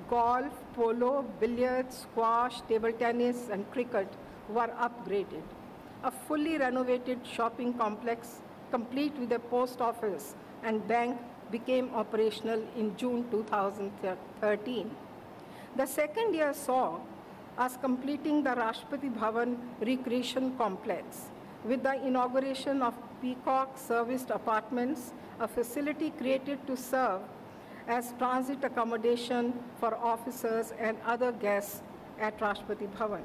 Golf, polo, billiards, squash, table tennis, and cricket were upgraded. A fully renovated shopping complex, complete with a post office and bank, became operational in June 2013. The second year saw us completing the Rashtrapati Bhawan Recreation Complex with the inauguration of Peacock Serviced Apartments, a facility created to serve as transit accommodation for officers and other guests at Rashtrapati Bhavan.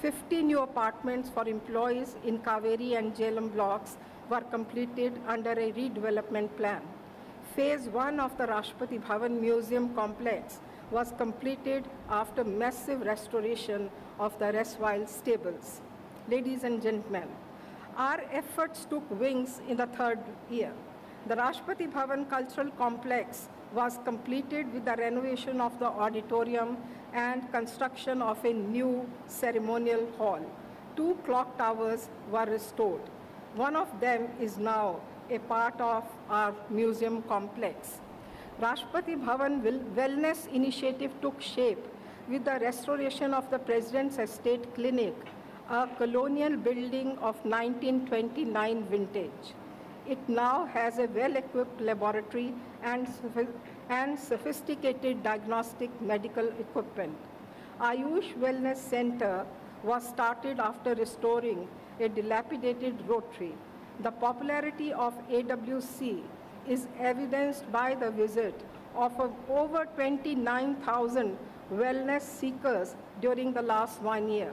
50 new apartments for employees in Kaveri and Jhelum blocks were completed under a redevelopment plan. Phase 1 of the Rashtrapati Bhawan Museum complex was completed after massive restoration of the erstwhile stables. Ladies and gentlemen, our efforts took wings in the third year. The Rashtrapati Bhavan Cultural Complex was completed with the renovation of the auditorium and construction of a new ceremonial hall. 2 clock towers were restored. One of them is now a part of our museum complex. Rashtrapati Bhavan Wellness Initiative took shape with the restoration of the President's Estate Clinic, a colonial building of 1929 vintage. It now has a well-equipped laboratory and sophisticated diagnostic medical equipment. Ayush Wellness Center was started after restoring a dilapidated rotary. The popularity of AWC is evidenced by the visit of over 29,000 wellness seekers during the last 1 year.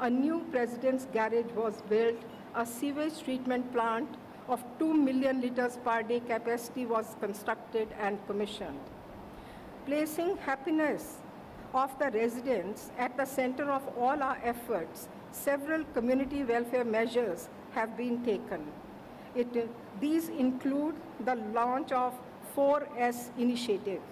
A new President's Garage was built, a sewage treatment plant of 2 million liters per day capacity was constructed and commissioned. Placing happiness of the residents at the center of all our efforts, several community welfare measures have been taken. These include the launch of 4S initiative,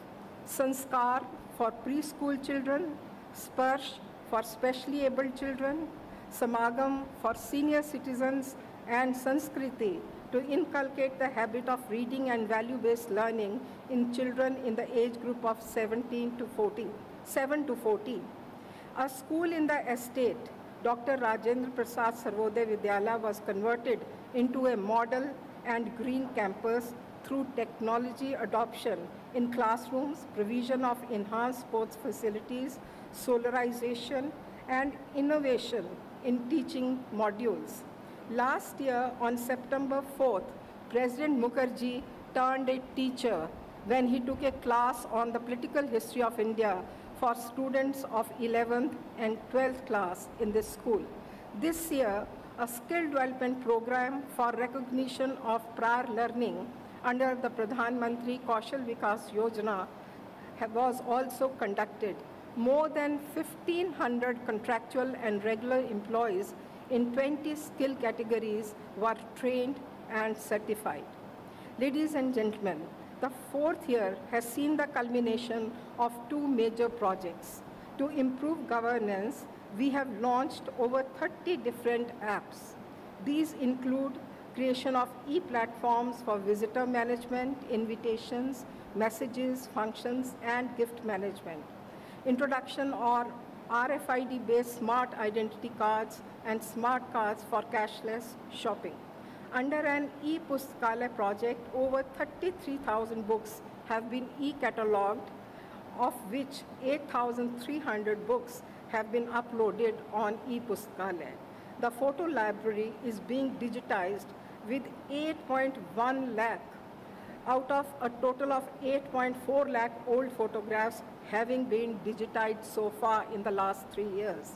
Sanskar for preschool children, Sparsh for specially able children, Samagam for senior citizens, and Sanskriti to inculcate the habit of reading and value-based learning in children in the age group of 7 to 14. A school in the estate, Dr. Rajendra Prasad Sarvodaya Vidyalaya, was converted into a model and green campus through technology adoption in classrooms, provision of enhanced sports facilities, solarization, and innovation in teaching modules. Last year, on September 4th, President Mukherjee turned a teacher when he took a class on the political history of India for students of 11th and 12th class in this school. This year, a skill development program for recognition of prior learning under the Pradhan Mantri Kaushal Vikas Yojana was also conducted. More than 1,500 contractual and regular employees in 20 skill categories were trained and certified. Ladies and gentlemen, the fourth year has seen the culmination of 2 major projects. To improve governance, we have launched over 30 different apps. These include creation of e-platforms for visitor management, invitations, messages, functions, and gift management. Introduction of RFID-based smart identity cards and smart cards for cashless shopping. Under an e-Pustakala project, over 33,000 books have been e-catalogued, of which 8,300 books have been uploaded on e-Pustakala. The photo library is being digitized with 8.1 lakh out of a total of 8.4 lakh old photographs having been digitized so far in the last 3 years.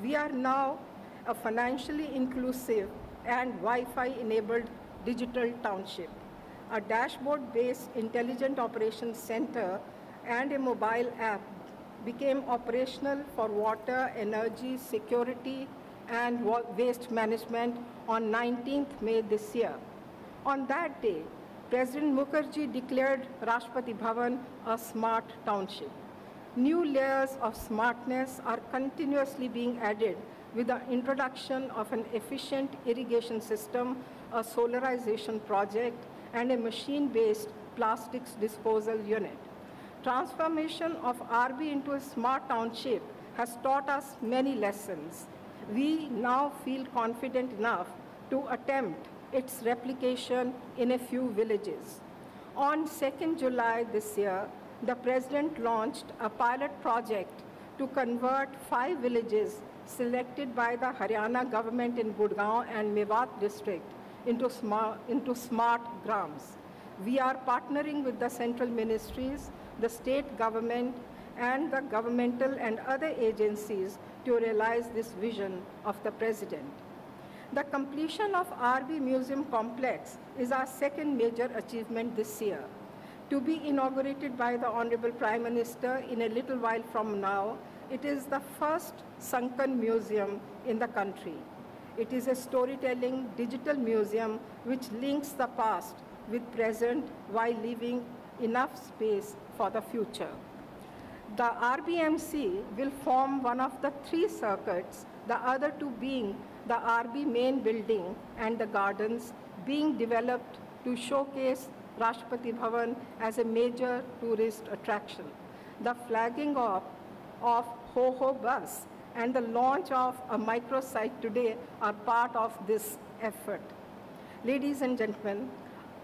We are now a financially inclusive and Wi-Fi enabled digital township. A dashboard-based intelligent operations center and a mobile app became operational for water, energy, security, and waste management on 19th May this year. On that day, President Mukherjee declared Rashtrapati Bhavan a smart township. New layers of smartness are continuously being added with the introduction of an efficient irrigation system, a solarization project, and a machine-based plastics disposal unit. Transformation of RB into a smart township has taught us many lessons. We now feel confident enough to attempt its replication in a few villages. On 2nd July this year, the President launched a pilot project to convert 5 villages selected by the Haryana government in Gurgaon and Mewat district into smart grams. We are partnering with the central ministries, the state government, and the governmental and other agencies to realize this vision of the President. The completion of RB Museum Complex is our second major achievement this year. To be inaugurated by the Honorable Prime Minister in a little while from now, it is the first sunken museum in the country. It is a storytelling digital museum which links the past with present while leaving enough space for the future. The RBMC will form one of the 3 circuits, the other 2 being the RB main building and the gardens being developed to showcase Rashtrapati Bhawan as a major tourist attraction. The flagging of Ho bus and the launch of a microsite today are part of this effort. Ladies and gentlemen,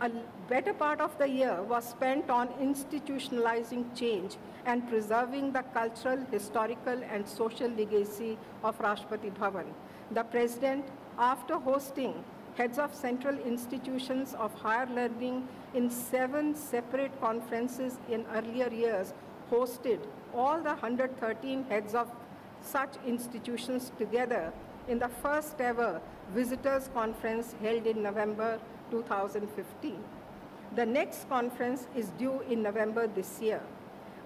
a better part of the year was spent on institutionalizing change and preserving the cultural, historical, and social legacy of Rashtrapati Bhawan. The President, after hosting heads of central institutions of higher learning in 7 separate conferences in earlier years, hosted all the 113 heads of such institutions together in the first ever visitors conference held in November 2015. The next conference is due in November this year.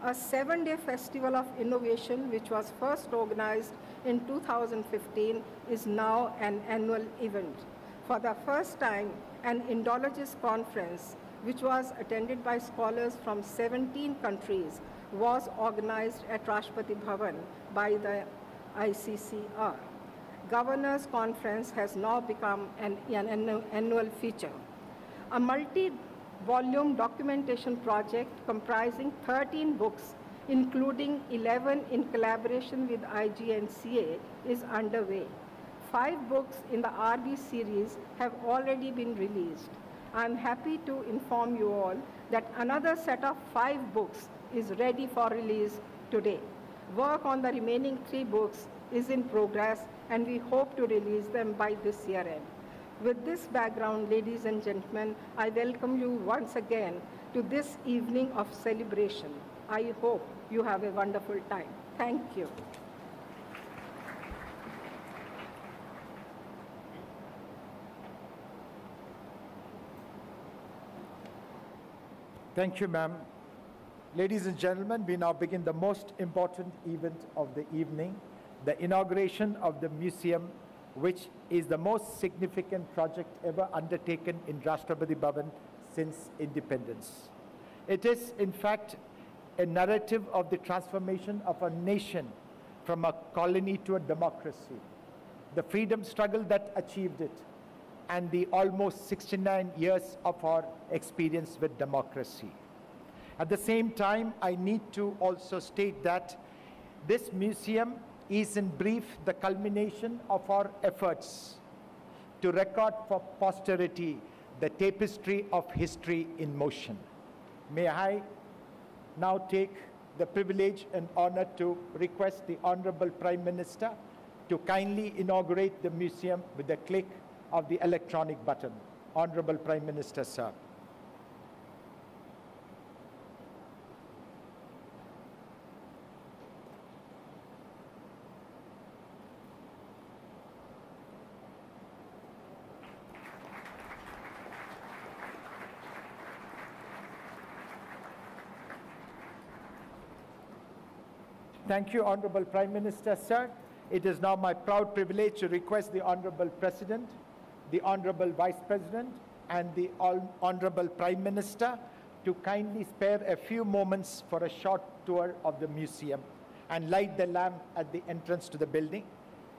A 7-day festival of innovation, which was first organized in 2015, is now an annual event. For the first time, an Indologist conference, which was attended by scholars from 17 countries, was organized at Rashtrapati Bhavan by the ICCR. Governors' Conference has now become an annual feature. A multi-volume documentation project comprising 13 books, including 11 in collaboration with IGNCA, is underway. 5 books in the RB series have already been released. I am happy to inform you all that another set of 5 books is ready for release today. Work on the remaining 3 books is in progress, and we hope to release them by this year end. With this background, ladies and gentlemen, I welcome you once again to this evening of celebration. I hope you have a wonderful time. Thank you. Thank you, ma'am. Ladies and gentlemen, we now begin the most important event of the evening, the inauguration of the museum, which is the most significant project ever undertaken in Rashtrapati Bhavan since independence. It is, in fact, a narrative of the transformation of a nation from a colony to a democracy, the freedom struggle that achieved it, and the almost 69 years of our experience with democracy. At the same time, I need to also state that this museum is in brief the culmination of our efforts to record for posterity the tapestry of history in motion. May I now take the privilege and honor to request the Honorable Prime Minister to kindly inaugurate the museum with the click of the electronic button. Honorable Prime Minister, sir. Thank you, Honorable Prime Minister, sir. It is now my proud privilege to request the Honorable President, the Honorable Vice President, and the Honorable Prime Minister to kindly spare a few moments for a short tour of the museum and light the lamp at the entrance to the building.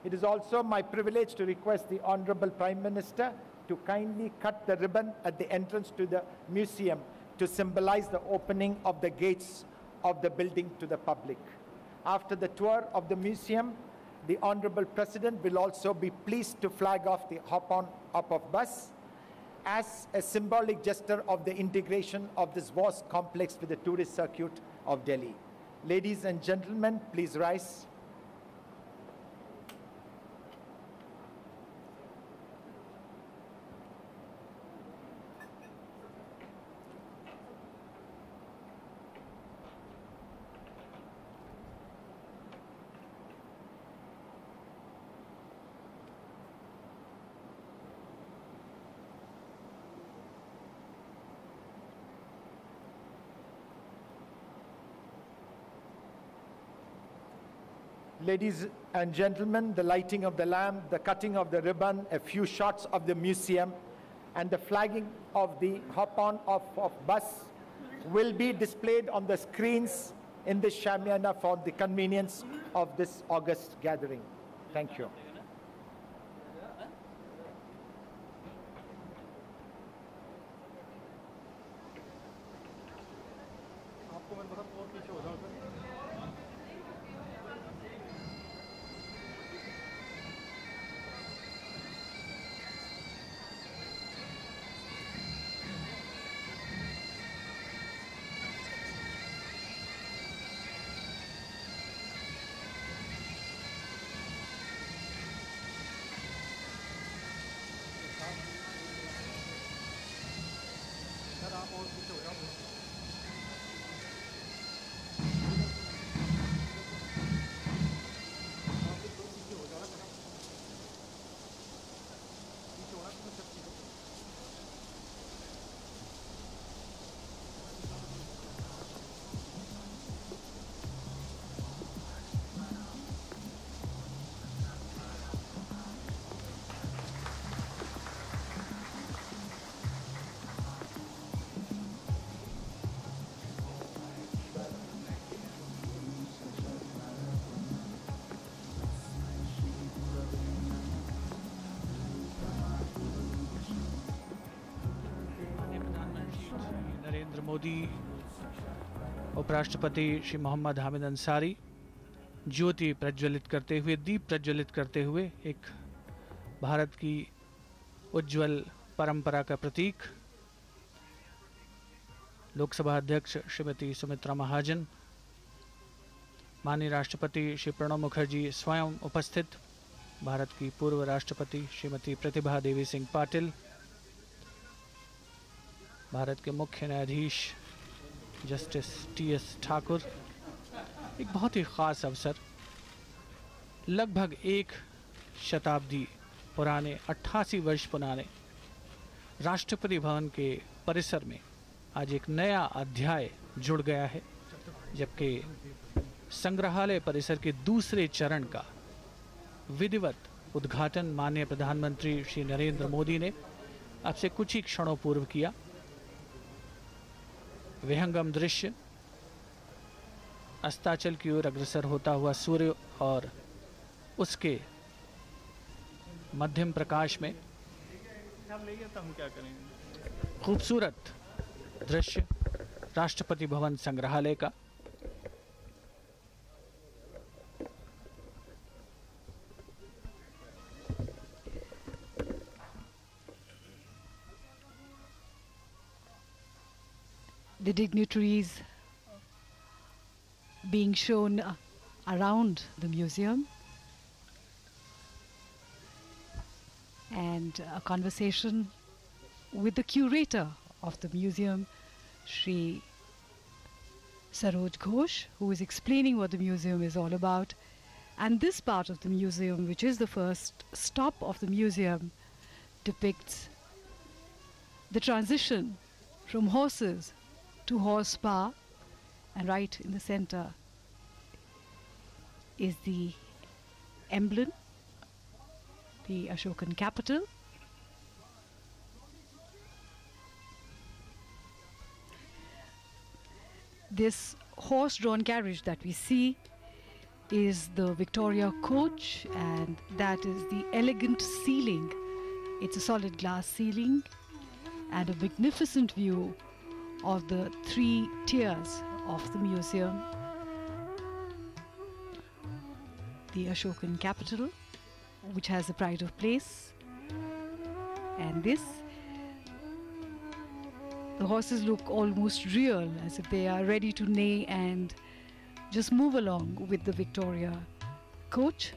It is also my privilege to request the Honorable Prime Minister to kindly cut the ribbon at the entrance to the museum to symbolize the opening of the gates of the building to the public. After the tour of the museum, the Honorable President will also be pleased to flag off the hop-on-hop-off bus as a symbolic gesture of the integration of this vast complex with the tourist circuit of Delhi. Ladies and gentlemen, please rise. Ladies and gentlemen, the lighting of the lamp, the cutting of the ribbon, a few shots of the museum, and the flagging of the hop-on-off bus will be displayed on the screens in the Shamiana for the convenience of this August gathering. Thank you. Narendra Modi, उपराष्ट्रपति श्री मोहम्मद हामिद अंसारी ज्योति प्रज्वलित करते हुए, दीप प्रज्वलित करते हुए एक भारत की उज्जवल परंपरा का प्रतीक, लोकसभा अध्यक्ष श्रीमती सुमित्रा महाजन, माननीय राष्ट्रपति श्री प्रणब मुखर्जी स्वयं उपस्थित, भारत की पूर्व राष्ट्रपति श्रीमती प्रतिभा देवी सिंह पाटिल, भारत के मुख्य न्यायाधीश जस्टिस टी.एस. ठाकुर। एक बहुत ही ख़ास अवसर, लगभग एक शताब्दी पुराने, 88 वर्ष पुराने राष्ट्रपति भवन के परिसर में आज एक नया अध्याय जुड़ गया है, जबकि संग्रहालय परिसर के दूसरे चरण का विधिवत उद्घाटन माननीय प्रधानमंत्री श्री नरेंद्र मोदी ने अब से कुछ ही क्षणों पूर्व किया। विहंगम दृश्य, अस्ताचल की ओर अग्रसर होता हुआ सूर्य और उसके मध्यम प्रकाश में खूबसूरत दृश्य राष्ट्रपति भवन संग्रहालय का। The dignitaries being shown around the museum, and a conversation with the curator of the museum, Shri Saroj Ghosh, who is explaining what the museum is all about. And this part of the museum, which is the first stop of the museum, depicts the transition from horses to horse power, and right in the center is the emblem, the Ashokan capital. This horse-drawn carriage that we see is the Victoria coach, and that is the elegant ceiling. It's a solid glass ceiling and a magnificent view of the 3 tiers of the museum, the Ashokan capital, which has the pride of place. And this, the horses look almost real, as if they are ready to neigh and just move along with the Victoria coach,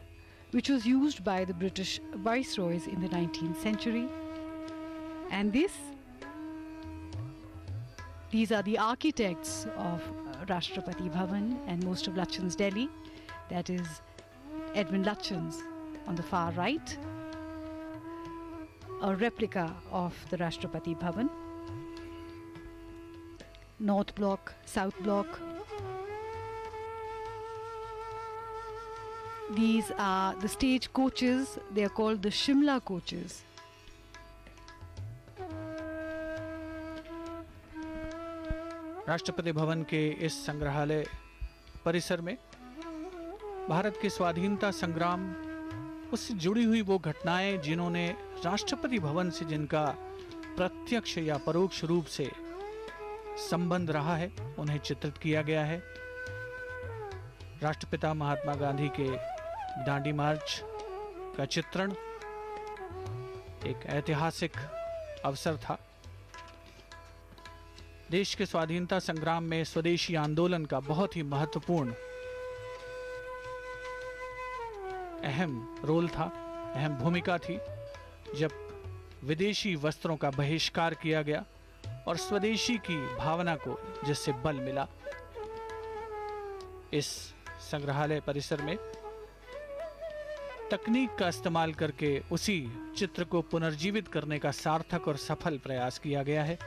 which was used by the British viceroys in the 19th century. And these are the architects of Rashtrapati Bhawan and most of Lutyens' Delhi. That is Edmund Lutyens on the far right, a replica of the Rashtrapati Bhavan. North Block, South Block. These are the stage coaches. They are called the Shimla coaches. Rashtrapati Bhavan के इस संग्रहालय परिसर में भारत के स्वाधीनता संग्राम, उससे जुड़ी हुई वो घटनाएं जिन्होंने राष्ट्रपति भवन से जिनका प्रत्यक्ष या परोक्ष रूप से संबंध रहा है, उन्हें चित्रित किया गया है। राष्ट्रपिता महात्मा गांधी के दांडी मार्च का चित्रण एक ऐतिहासिक अवसर था। देश के स्वाधीनता संग्राम में स्वदेशी आंदोलन का बहुत ही महत्वपूर्ण अहम रोल था, अहम भूमिका थी, जब विदेशी वस्त्रों का बहिष्कार किया गया और स्वदेशी की भावना को जिससे बल मिला। इस संग्रहालय परिसर में तकनीक का इस्तेमाल करके उसी चित्र को पुनर्जीवित करने का सार्थक और सफल प्रयास किया गया है।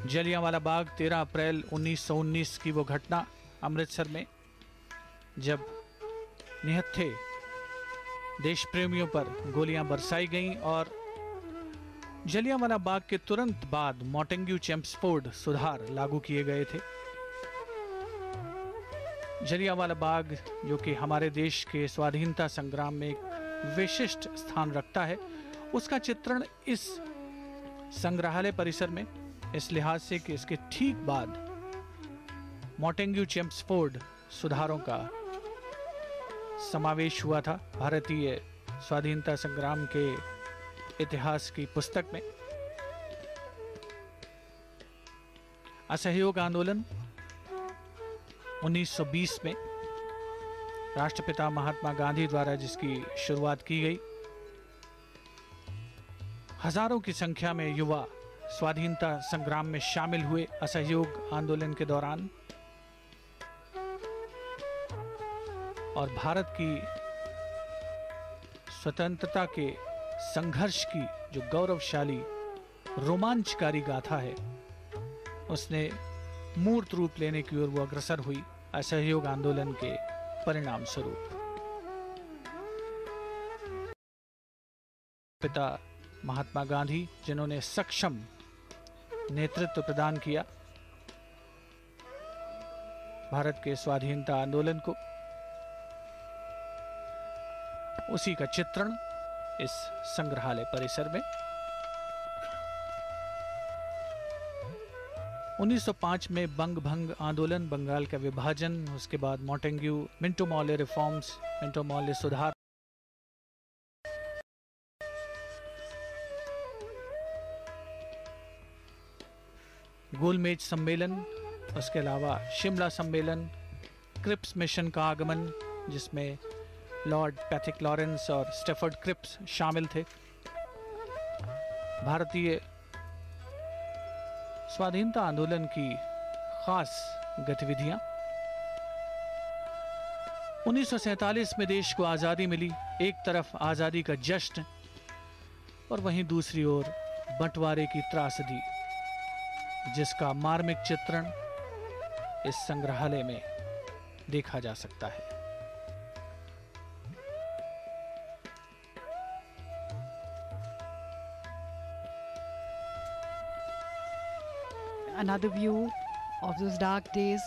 जलियांवाला बाग 13 अप्रैल 1919 की वो घटना अमृतसर में, जब निहत्थे देश प्रेमियों पर गोलियां बरसाई गईं और जलियांवाला बाग के तुरंत बाद मॉन्टेग्यू चेम्सफोर्ड सुधार लागू किए गए थे। जलियांवाला बाग, जो कि हमारे देश के स्वाधीनता संग्राम में एक विशिष्ट स्थान रखता है, उसका चित्रण इस संग्रहालय परिसर में इस लिहाज से कि इसके ठीक बाद मॉन्टेग्यू चेम्सफोर्ड सुधारों का समावेश हुआ था भारतीय स्वाधीनता संग्राम के इतिहास की पुस्तक में। असहयोग आंदोलन 1920 में राष्ट्रपिता महात्मा गांधी द्वारा जिसकी शुरुआत की गई, हजारों की संख्या में युवा स्वाधीनता संग्राम में शामिल हुए असहयोग आंदोलन के दौरान, और भारत की स्वतंत्रता के संघर्ष की जो गौरवशाली रोमांचकारी गाथा है, उसने मूर्त रूप लेने की ओर वो अग्रसर हुई असहयोग आंदोलन के परिणाम स्वरूप। पिता महात्मा गांधी, जिन्होंने सक्षम नेतृत्व प्रदान किया भारत के स्वाधीनता आंदोलन को, उसी का चित्रण इस संग्रहालय परिसर में 1905 में बंग भंग आंदोलन, बंगाल का विभाजन, उसके बाद मॉन्टेग्यू मिंटो मॉले रिफॉर्म्स, मिंटो मॉले सुधार, गोलमेज सम्मेलन, उसके अलावा शिमला सम्मेलन, क्रिप्स मिशन का आगमन जिसमें लॉर्ड पैथिक लॉरेंस और स्टेफर्ड क्रिप्स शामिल थे। भारतीय स्वाधीनता आंदोलन की खास गतिविधियां। 1947 में देश को आज़ादी मिली। एक तरफ आज़ादी का जश्न और वहीं दूसरी ओर बंटवारे की त्रासदी, जिसका मार्मिक चित्रण इस संग्रहालय में देखा जा सकता है। Another view of those dark days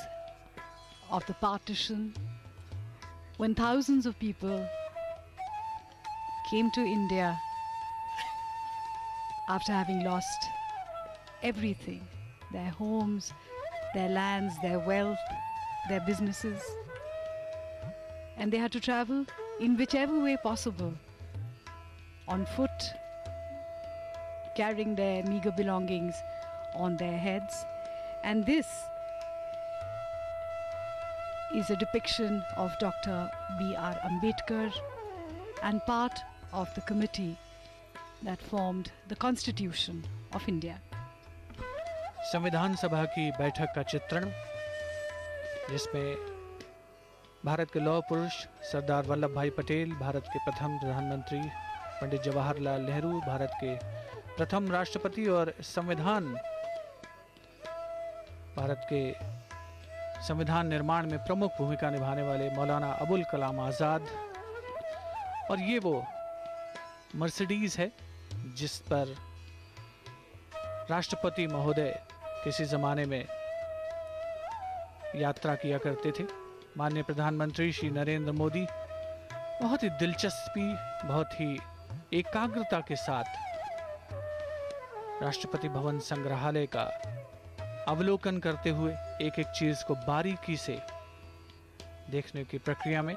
of the partition, when thousands of people came to India after having lost everything, their homes, their lands, their wealth, their businesses. And they had to travel in whichever way possible, on foot, carrying their meager belongings on their heads. And this is a depiction of Dr. B.R. Ambedkar and part of the committee that formed the Constitution of India. संविधान सभा की बैठक का चित्रण, जिसमें भारत के लौह पुरुष सरदार वल्लभ भाई पटेल, भारत के प्रथम प्रधानमंत्री पंडित जवाहरलाल नेहरू, भारत के प्रथम राष्ट्रपति और भारत के संविधान निर्माण में प्रमुख भूमिका निभाने वाले मौलाना अबुल कलाम आज़ाद, और ये वो मर्सिडीज है जिस पर राष्ट्रपति महोदय किसी ज़माने में यात्रा किया करते थे। माननीय प्रधानमंत्री श्री नरेंद्र मोदी बहुत ही दिलचस्पी, बहुत ही एकाग्रता के साथ राष्ट्रपति भवन संग्रहालय का अवलोकन करते हुए एक एक चीज को बारीकी से देखने की प्रक्रिया में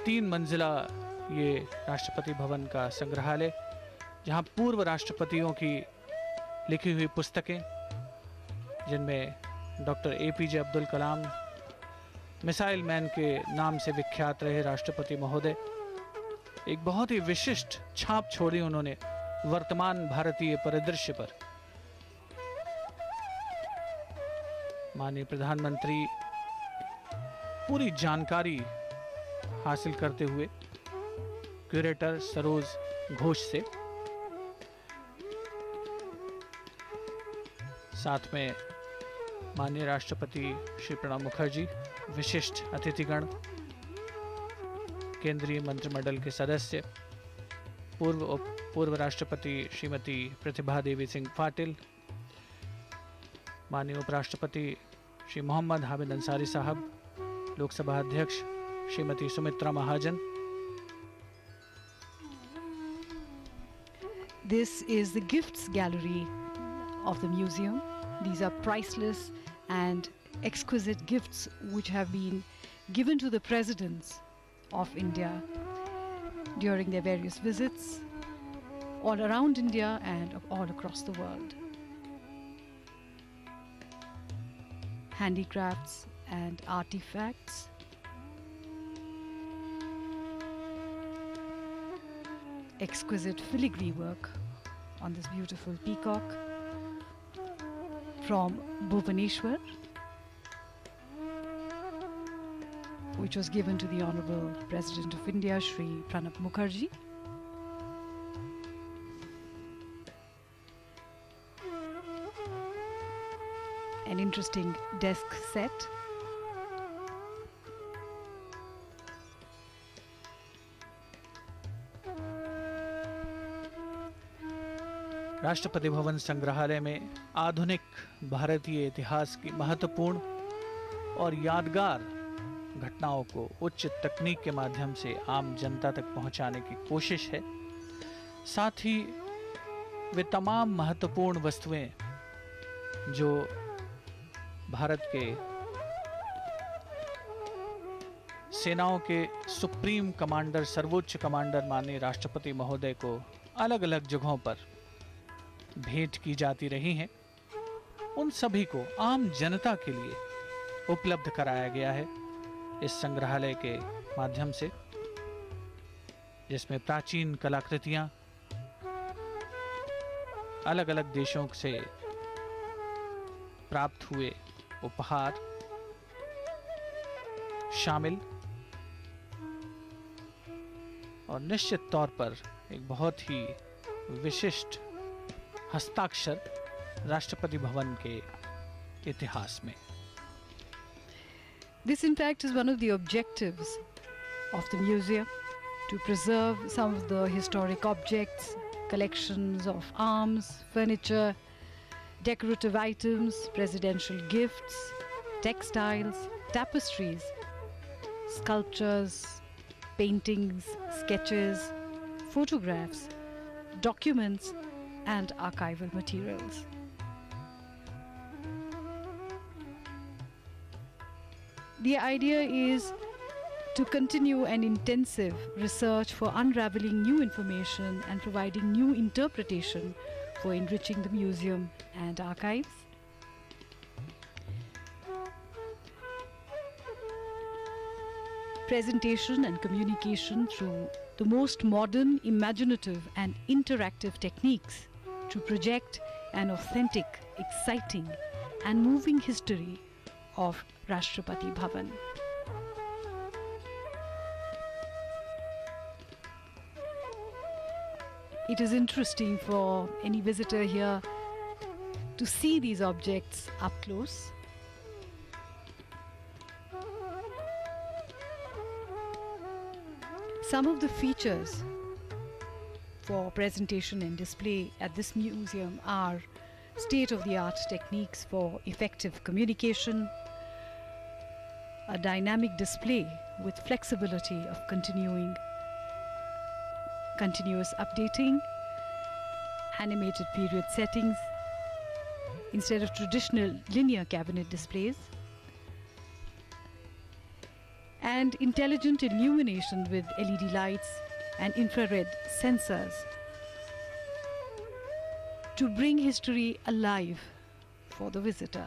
3 मंजिला ये राष्ट्रपति भवन का संग्रहालय, जहां पूर्व राष्ट्रपतियों की लिखी हुई पुस्तकें, जिनमें doctor APJ Abdul Kalam, missile man के नाम से विख्यात रहे राष्ट्रपति महोदय, एक बहुत ही विशिष्ट छाप छोड़ी उन्होंने वर्तमान भारतीय परिदृश्य पर। माननीय प्रधानमंत्री पूरी जानकारी हासिल करते हुए क्यूरेटर सरोज घोष से, साथ में माननीय राष्ट्रपति श्री प्रणब मुखर्जी, विशिष्ट अतिथिगण, केंद्रीय मंत्रिमंडल के सदस्य, पूर्व राष्ट्रपति श्रीमती प्रतिभा देवी सिंह पाटिल, माननीय उपराष्ट्रपति श्री मोहम्मद हामिद अंसारी साहब, लोकसभा अध्यक्ष Shrimati Sumitra Mahajan. This is the gifts gallery of the museum. These are priceless and exquisite gifts which have been given to the presidents of India during their various visits all around India and all across the world. Handicrafts and artifacts, exquisite filigree work on this beautiful peacock from Bhubaneswar, which was given to the Honorable President of India, Shri Pranab Mukherjee. An interesting desk set. Rashtrapati Bhavan संग्रहालय में आधुनिक भारतीय इतिहास की महत्वपूर्ण और यादगार घटनाओं को उच्च तकनीक के माध्यम से आम जनता तक पहुंचाने की कोशिश है। साथ ही वे तमाम महत्वपूर्ण वस्तुएं जो भारत के सेनाओं के सुप्रीम कमांडर, सर्वोच्च कमांडर माननीय राष्ट्रपति महोदय को अलग अलग जगहों पर भेंट की जाती रही हैं, उन सभी को आम जनता के लिए उपलब्ध कराया गया है इस संग्रहालय के माध्यम से, जिसमें प्राचीन कलाकृतियां, अलग अलग देशों से प्राप्त हुए उपहार शामिल, और निश्चित तौर पर एक बहुत ही विशिष्ट हस्ताक्षर राष्ट्रपति भवन के इतिहास में। This in fact is one of the objectives of the museum, to preserve some of the historic objects, collections of arms, furniture, decorative items, presidential gifts, textiles, tapestries, sculptures, paintings, sketches, photographs, documents and archival materials. The idea is to continue an intensive research for unraveling new information and providing new interpretation for enriching the museum and archives. Presentation and communication through the most modern, imaginative and interactive techniques to project an authentic, exciting and moving history of Rashtrapati Bhawan. It is interesting for any visitor here to see these objects up close. Some of the features for presentation and display at this museum are state-of-the-art techniques for effective communication, a dynamic display with flexibility of continuous updating, animated period settings instead of traditional linear cabinet displays, and intelligent illumination with LED lights and infrared sensors to bring history alive for the visitor.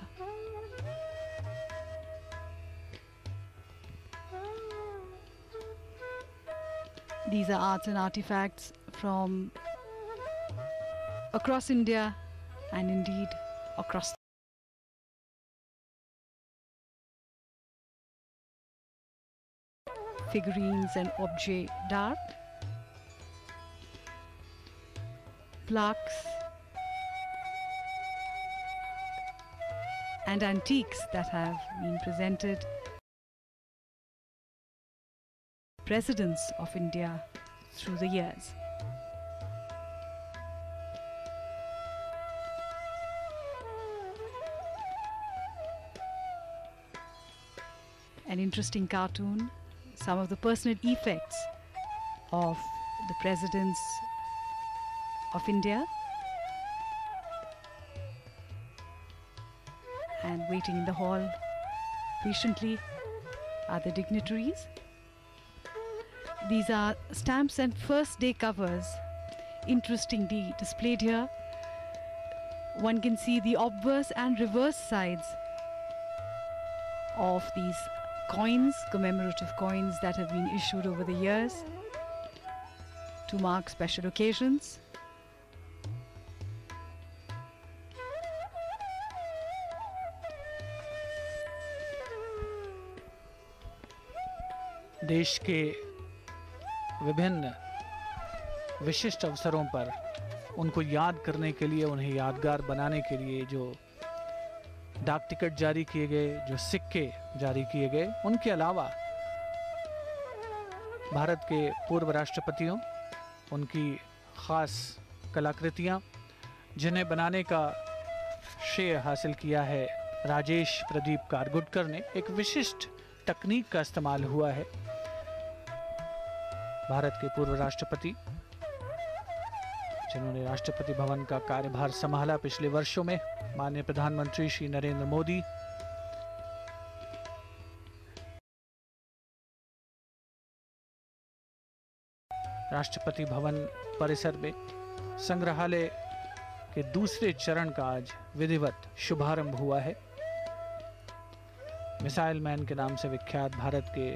These are arts and artifacts from across India and indeed across figurines and objets d'art, plaques and antiques that have been presented presidents of India through the years. An interesting cartoon, some of the personal effects of the presidents of India, and waiting in the hall patiently are the dignitaries. These are stamps and first day covers interestingly displayed here. One can see the obverse and reverse sides of these coins, commemorative coins that have been issued over the years to mark special occasions. देश के विभिन्न विशिष्ट अवसरों पर उनको याद करने के लिए, उन्हें यादगार बनाने के लिए जो डाक टिकट जारी किए गए, जो सिक्के जारी किए गए, उनके अलावा भारत के पूर्व राष्ट्रपतियों, उनकी ख़ास कलाकृतियाँ जिन्हें बनाने का श्रेय हासिल किया है राजेश प्रदीप कारगुटकर ने, एक विशिष्ट तकनीक का इस्तेमाल हुआ है। भारत के पूर्व राष्ट्रपति जिन्होंने राष्ट्रपति भवन का कार्यभार संभाला पिछले वर्षों में, माननीय प्रधानमंत्री श्री नरेंद्र मोदी, राष्ट्रपति भवन परिसर में संग्रहालय के दूसरे चरण का आज विधिवत शुभारंभ हुआ है। मिसाइल मैन के नाम से विख्यात भारत के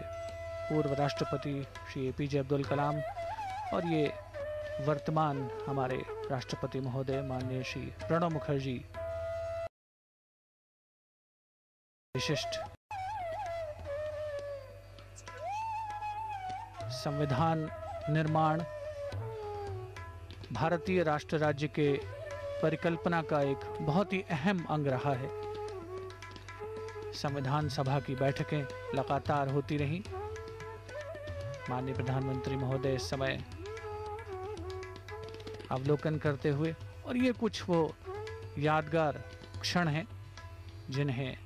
पूर्व राष्ट्रपति श्री एपीजे अब्दुल कलाम और ये वर्तमान हमारे राष्ट्रपति महोदय माननीय श्री प्रणब मुखर्जी विशिष्ट संविधान निर्माण, भारतीय राष्ट्र राज्य के परिकल्पना का एक बहुत ही अहम अंग रहा है। संविधान सभा की बैठकें लगातार होती रहीं। माननीय प्रधानमंत्री महोदय इस समय अवलोकन करते हुए, और ये कुछ वो यादगार क्षण हैं जिन्हें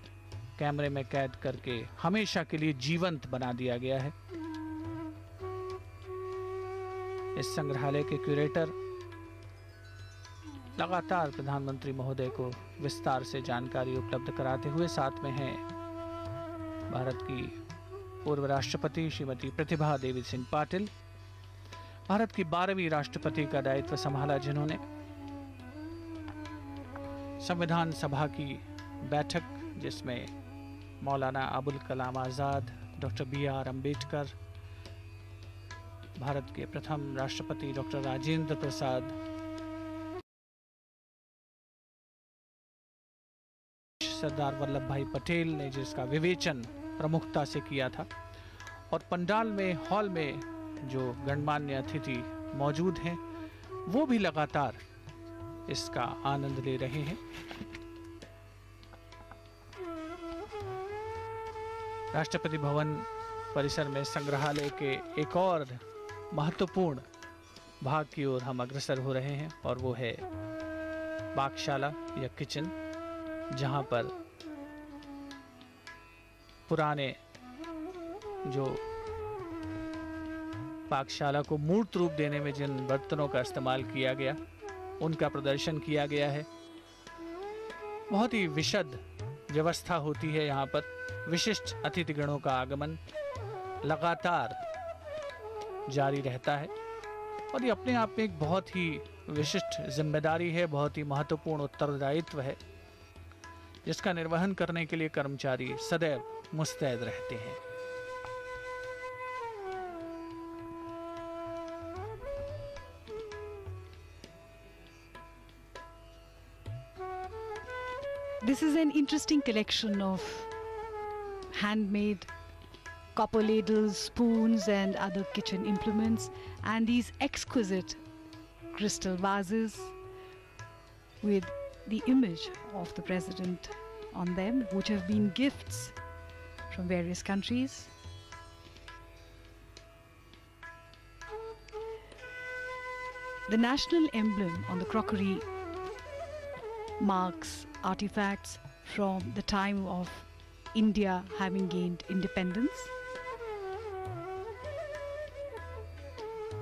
कैमरे में कैद करके हमेशा के लिए जीवंत बना दिया गया है। इस संग्रहालय के क्यूरेटर लगातार प्रधानमंत्री महोदय को विस्तार से जानकारी उपलब्ध कराते हुए। साथ में हैं भारत की पूर्व राष्ट्रपति श्रीमती प्रतिभा देवी सिंह पाटिल, भारत की 12वीं राष्ट्रपति का दायित्व संभाला जिन्होंने। संविधान सभा की बैठक जिसमें मौलाना अबुल कलाम आज़ाद, डॉक्टर B.R. अम्बेडकर, भारत के प्रथम राष्ट्रपति डॉक्टर राजेंद्र प्रसाद, सरदार वल्लभ भाई पटेल ने जिसका विवेचन प्रमुखता से किया था। और पंडाल में, हॉल में जो गणमान्य अतिथि मौजूद हैं वो भी लगातार इसका आनंद ले रहे हैं। राष्ट्रपति भवन परिसर में संग्रहालय के एक और महत्वपूर्ण भाग की ओर हम अग्रसर हो रहे हैं और वो है पाकशाला या किचन, जहां पर पुराने जो पाकशाला को मूर्त रूप देने में जिन बर्तनों का इस्तेमाल किया गया उनका प्रदर्शन किया गया है। बहुत ही विशद व्यवस्था होती है यहाँ पर। विशिष्ट अतिथिगणों का आगमन लगातार जारी रहता है और ये अपने आप में एक बहुत ही विशिष्ट जिम्मेदारी है, बहुत ही महत्वपूर्ण उत्तरदायित्व है जिसका निर्वहन करने के लिए कर्मचारी सदैव मुस्तैद रहते हैं। This is an interesting collection of handmade copper ladles, spoons and other kitchen implements, and these exquisite crystal vases with the image of the president on them, which have been gifts from various countries. The national emblem on the crockery marks artifacts from the time of India having gained independence.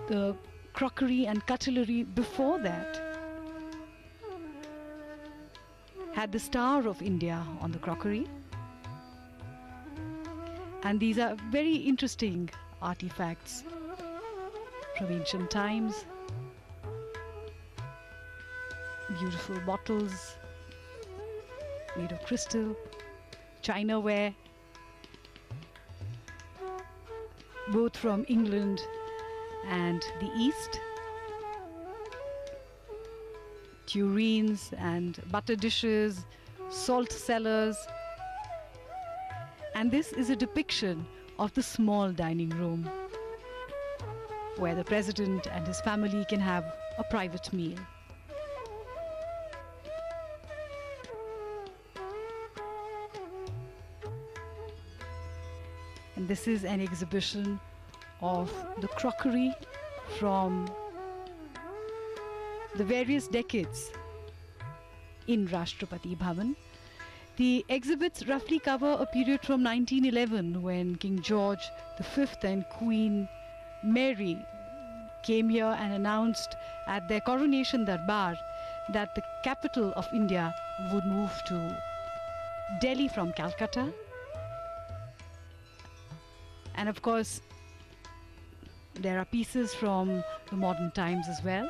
The crockery and cutlery before that had the Star of India on the crockery. And these are very interesting artifacts from ancient times. Beautiful bottles made of crystal, chinaware, both from England and the East, tureens and butter dishes, salt cellars, and this is a depiction of the small dining room where the president and his family can have a private meal. And this is an exhibition of the crockery from the various decades in Rashtrapati Bhawan. The exhibits roughly cover a period from 1911, when King George V and Queen Mary came here and announced at their coronation darbar that the capital of India would move to Delhi from Calcutta. And of course, there are pieces from the modern times as well.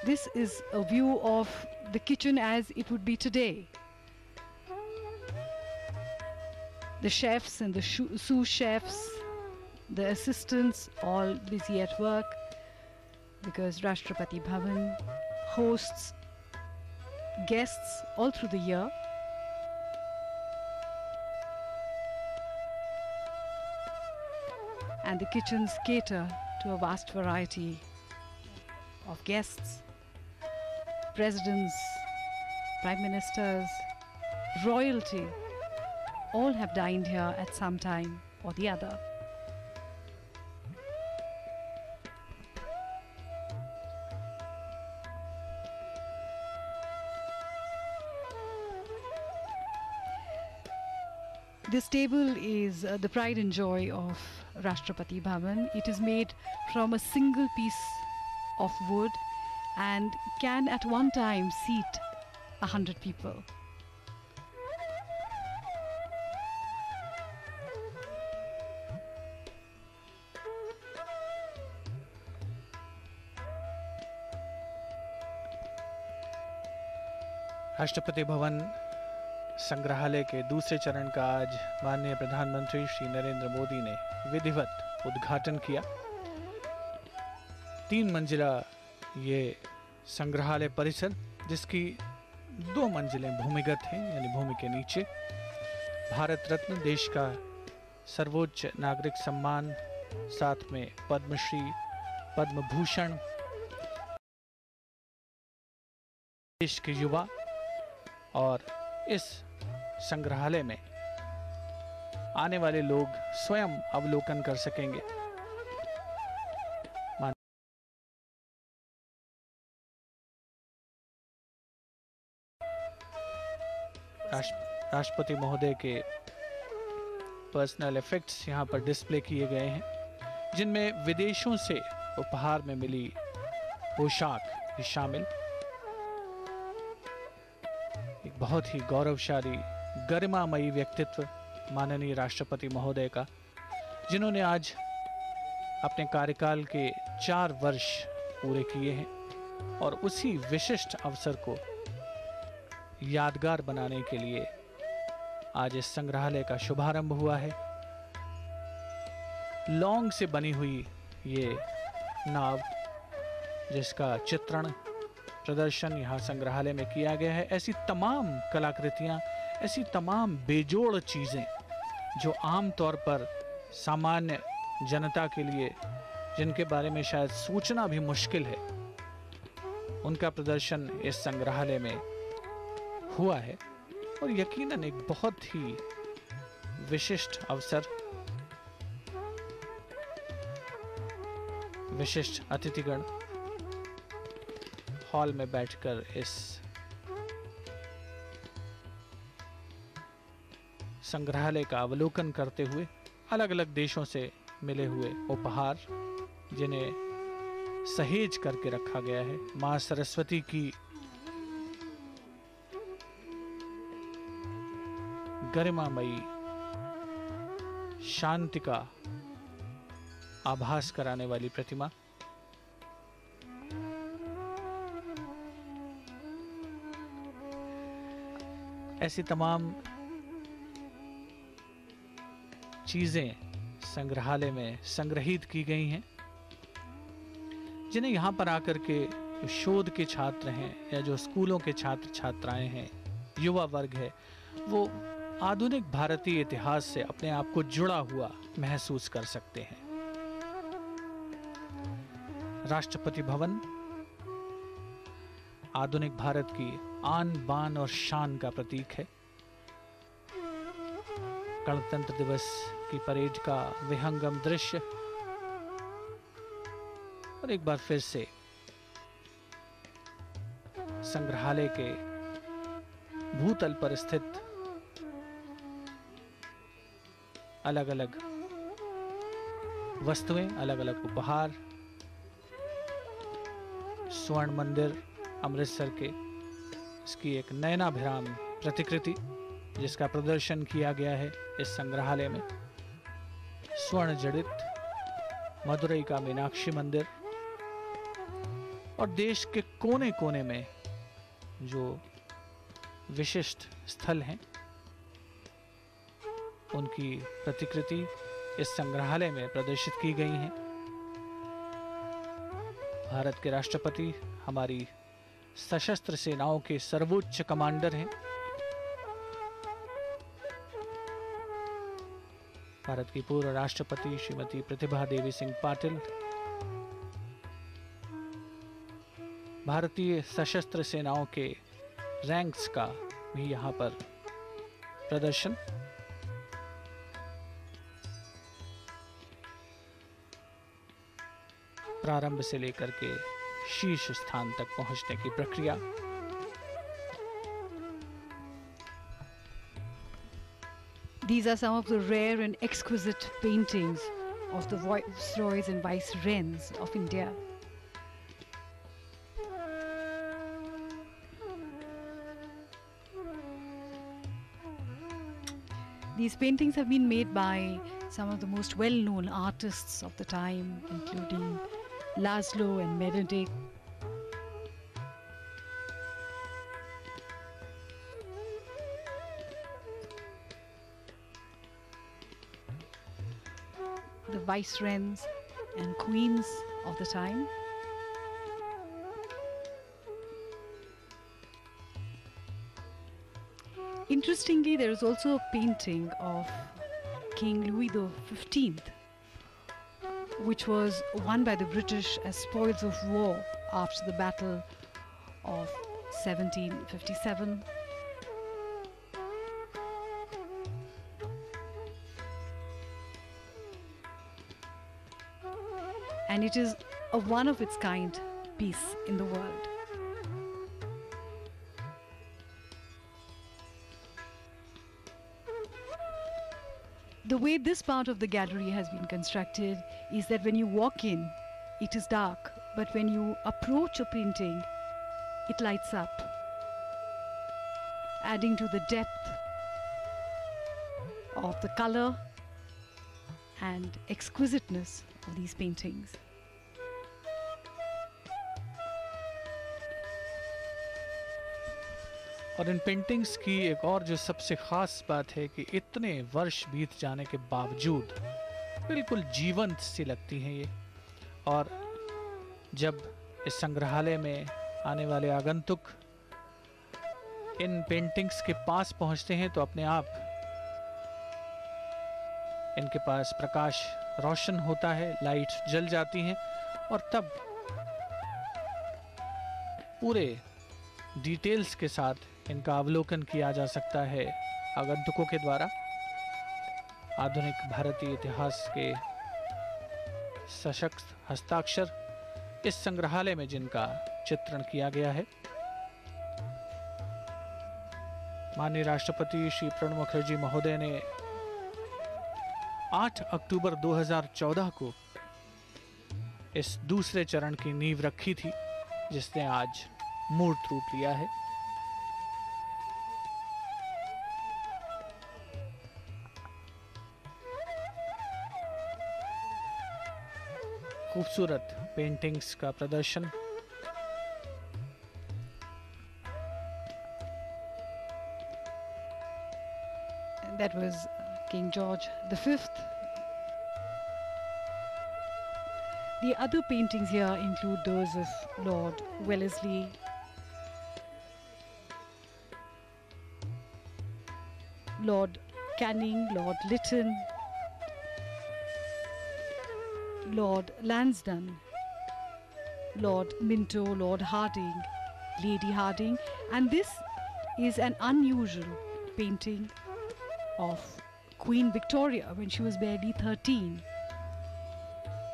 This is a view of the kitchen as it would be today. The chefs and the sous chefs, the assistants, all busy at work, because Rashtrapati Bhawan hosts guests all through the year. And the kitchens cater to a vast variety of guests. Presidents, prime ministers, royalty, all have dined here at some time or the other. This table is the pride and joy of Rashtrapati Bhawan. It is made from a single piece of wood and can at one time seat 100 people. Rashtrapati Bhavan संग्रहालय के दूसरे चरण का आज माननीय प्रधानमंत्री श्री नरेंद्र मोदी ने विधिवत उद्घाटन किया। 3 मंजिला ये संग्रहालय परिसर, जिसकी 2 मंजिलें भूमिगत हैं, यानी भूमि के नीचे। भारत रत्न, देश का सर्वोच्च नागरिक सम्मान, साथ में पद्मश्री, पद्म भूषण, देश के युवा, और इस संग्रहालय में आने वाले लोग स्वयं अवलोकन कर सकेंगे। राष्ट्रपति महोदय के पर्सनल इफेक्ट्स यहाँ पर डिस्प्ले किए गए हैं, जिनमें विदेशों से उपहार में मिली पोशाक भी शामिल। एक बहुत ही गौरवशाली, गरिमामयी व्यक्तित्व माननीय राष्ट्रपति महोदय का, जिन्होंने आज अपने कार्यकाल के 4 वर्ष पूरे किए हैं, और उसी विशिष्ट अवसर को यादगार बनाने के लिए आज इस संग्रहालय का शुभारंभ हुआ है। लौंग से बनी हुई ये नाव, जिसका चित्रण प्रदर्शन यहाँ संग्रहालय में किया गया है। ऐसी तमाम कलाकृतियाँ, ऐसी तमाम बेजोड़ चीज़ें जो आम तौर पर सामान्य जनता के लिए, जिनके बारे में शायद सोचना भी मुश्किल है, उनका प्रदर्शन इस संग्रहालय में हुआ है। और यकीनन एक बहुत ही विशिष्ट अवसर, विशिष्ट अतिथिगण हॉल में बैठकर इस संग्रहालय का अवलोकन करते हुए अलग अलग देशों से मिले हुए उपहार, जिन्हें सहेज करके रखा गया है, मां सरस्वती की गरिमामयी शांति का आभास कराने वाली प्रतिमा। ऐसी तमाम चीजें संग्रहालय में संग्रहित की गई हैं, जिन्हें यहाँ पर आकर के जो शोध के छात्र हैं या जो स्कूलों के छात्र छात्राएं हैं, युवा वर्ग है, वो आधुनिक भारतीय इतिहास से अपने आप को जुड़ा हुआ महसूस कर सकते हैं। राष्ट्रपति भवन आधुनिक भारत की आन बान और शान का प्रतीक है। गणतंत्र दिवस की परेड का विहंगम दृश्य, और एक बार फिर से संग्रहालय के भूतल पर स्थित अलग अलग वस्तुएं, अलग अलग उपहार, स्वर्ण मंदिर अमृतसर के, इसकी एक नयनाभिराम प्रतिकृति जिसका प्रदर्शन किया गया है इस संग्रहालय में, स्वर्ण जड़ित मदुरई का मीनाक्षी मंदिर, और देश के कोने कोने में जो विशिष्ट स्थल हैं, उनकी प्रतिकृति इस संग्रहालय में प्रदर्शित की गई हैं। भारत के राष्ट्रपति हमारी सशस्त्र सेनाओं के सर्वोच्च कमांडर हैं। भारत की पूर्व राष्ट्रपति श्रीमती प्रतिभा देवी सिंह पाटिल, भारतीय सशस्त्र सेनाओं के रैंक्स का भी यहाँ पर प्रदर्शन। प्रारंभ से लेकर के शीर्ष स्थान तक पहुंचने की प्रक्रिया। These are some of the rare and exquisite paintings of the viceroys and viceroys of India. These paintings have been made by some of the most well-known artists of the time, including Laszlo and Meredith. The viceroys and queens of the time. Interestingly, there is also a painting of King Louis XV, which was won by the British as spoils of war after the Battle of 1757. And it is a one-of-its-kind piece in the world. The way this part of the gallery has been constructed is that when you walk in, it is dark, but when you approach a painting, it lights up, adding to the depth of the color and exquisiteness of these paintings. और इन paintings की एक और जो सबसे ख़ास बात है कि इतने वर्ष बीत जाने के बावजूद बिल्कुल जीवंत सी लगती हैं ये। और जब इस संग्रहालय में आने वाले आगंतुक इन पेंटिंग्स के पास पहुंचते हैं तो अपने आप इनके पास प्रकाश रोशन होता है, लाइट्स जल जाती हैं और तब पूरे डिटेल्स के साथ इनका अवलोकन किया जा सकता है आगंतुकों के द्वारा। आधुनिक भारतीय इतिहास के सशक्त हस्ताक्षर इस संग्रहालय में जिनका चित्रण किया गया है। माननीय राष्ट्रपति श्री प्रणब मुखर्जी महोदय ने 8 अक्टूबर 2014 को इस दूसरे चरण की नींव रखी थी, जिसने आज मूर्त रूप लिया है। खूबसूरत पेंटिंग्स का प्रदर्शन। That was King George V. The other paintings here include those of Lord Wellesley, Lord Canning, Lord Lytton, Lord Lansdowne, Lord Minto, Lord Harding, Lady Harding, and this is an unusual painting of Queen Victoria when she was barely 13.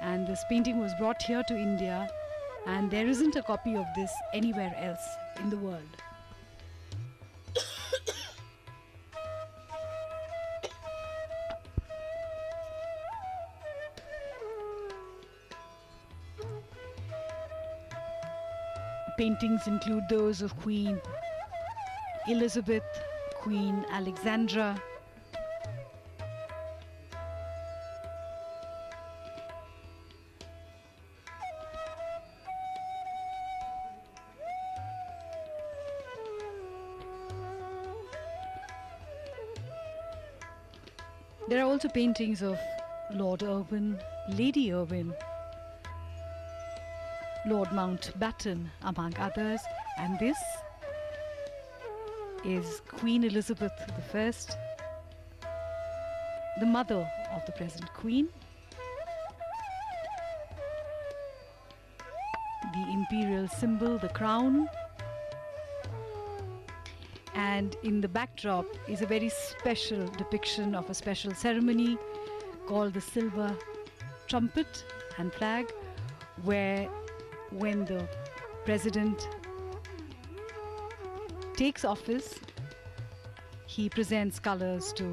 And this painting was brought here to India, and there isn't a copy of this anywhere else in the world. Paintings include those of Queen Elizabeth, Queen Alexandra, there are also paintings of Lord Irwin, Lady Irwin, Lord Mountbatten, among others, and this is Queen Elizabeth I, the mother of the present Queen. The imperial symbol, the crown, and in the backdrop is a very special depiction of a special ceremony called the silver trumpet and flag, where when the president takes office, he presents colors to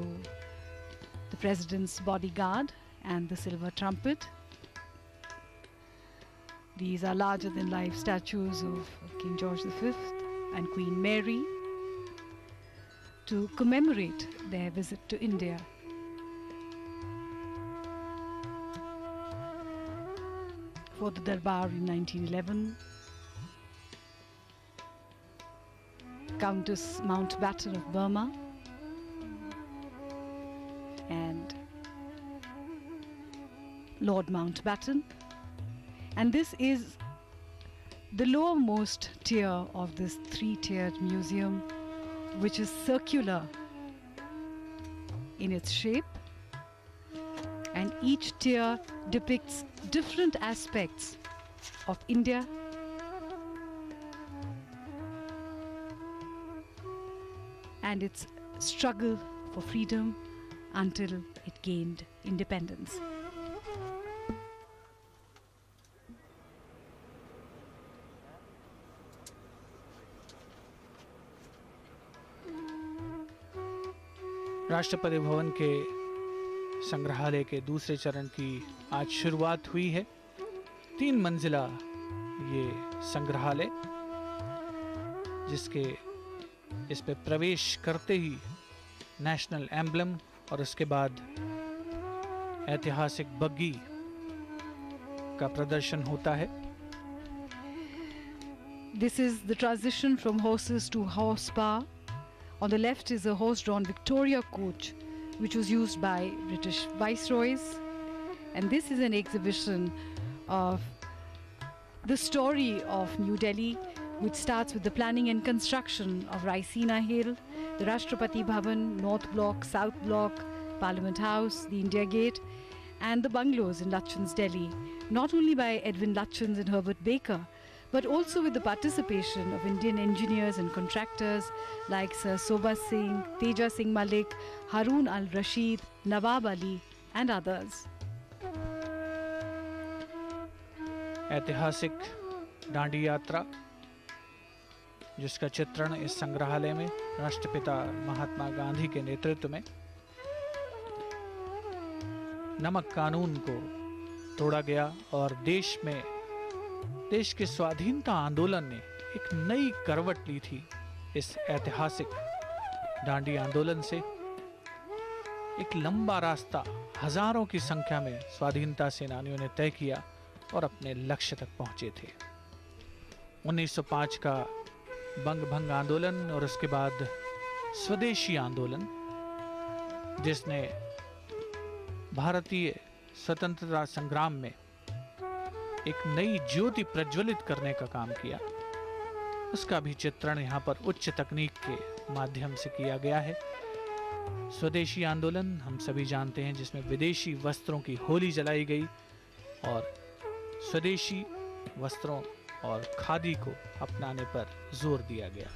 the president's bodyguard and the silver trumpet. These are larger than life statues of King George V and Queen Mary. To to commemorate their visit to India. For the Darbar in 1911, Countess Mountbatten of Burma, and Lord Mountbatten. And this is the lowermost tier of this three-tiered museum, which is circular in its shape, and each tier depicts different aspects of India and its struggle for freedom until it gained independence. Rashtrapati Bhavan के संग्रहालय के दूसरे चरण की आज शुरुआत हुई है। 3 मंजिला ये संग्रहालय, जिसके इस पे प्रवेश करते ही नेशनल एम्बलम और उसके बाद ऐतिहासिक बग्गी का प्रदर्शन होता है। This is the transition from horses to horsepower. On the left is a horse-drawn Victoria coach, which was used by British viceroys. And this is an exhibition of the story of New Delhi, which starts with the planning and construction of Raisina Hill, the Rashtrapati Bhawan, North Block, South Block, Parliament House, the India Gate, and the bungalows in Lutyens, Delhi, not only by Edwin Lutyens and Herbert Baker, but also with the participation of Indian engineers and contractors like Sir Sobha Singh, Teja Singh Malik, Harun al-Rashid, Nawab Ali, and others. ऐतिहासिक डांडी यात्रा, जिसका चित्रण इस संग्रहालय में राष्ट्रपिता महात्मा गांधी के नेतृत्व में नमक कानून को तोड़ा गया और देश के स्वाधीनता आंदोलन ने एक नई करवट ली थी। इस ऐतिहासिक डांडी आंदोलन से एक लंबा रास्ता हजारों की संख्या में स्वाधीनता सेनानियों ने तय किया और अपने लक्ष्य तक पहुंचे थे। 1905 का बंग भंग आंदोलन और उसके बाद स्वदेशी आंदोलन, जिसने भारतीय स्वतंत्रता संग्राम में एक नई ज्योति प्रज्वलित करने का काम किया, उसका भी चित्रण यहाँ पर उच्च तकनीक के माध्यम से किया गया है। स्वदेशी आंदोलन हम सभी जानते हैं, जिसमें विदेशी वस्त्रों की होली जलाई गई और स्वदेशी वस्त्रों और खादी को अपनाने पर जोर दिया गया।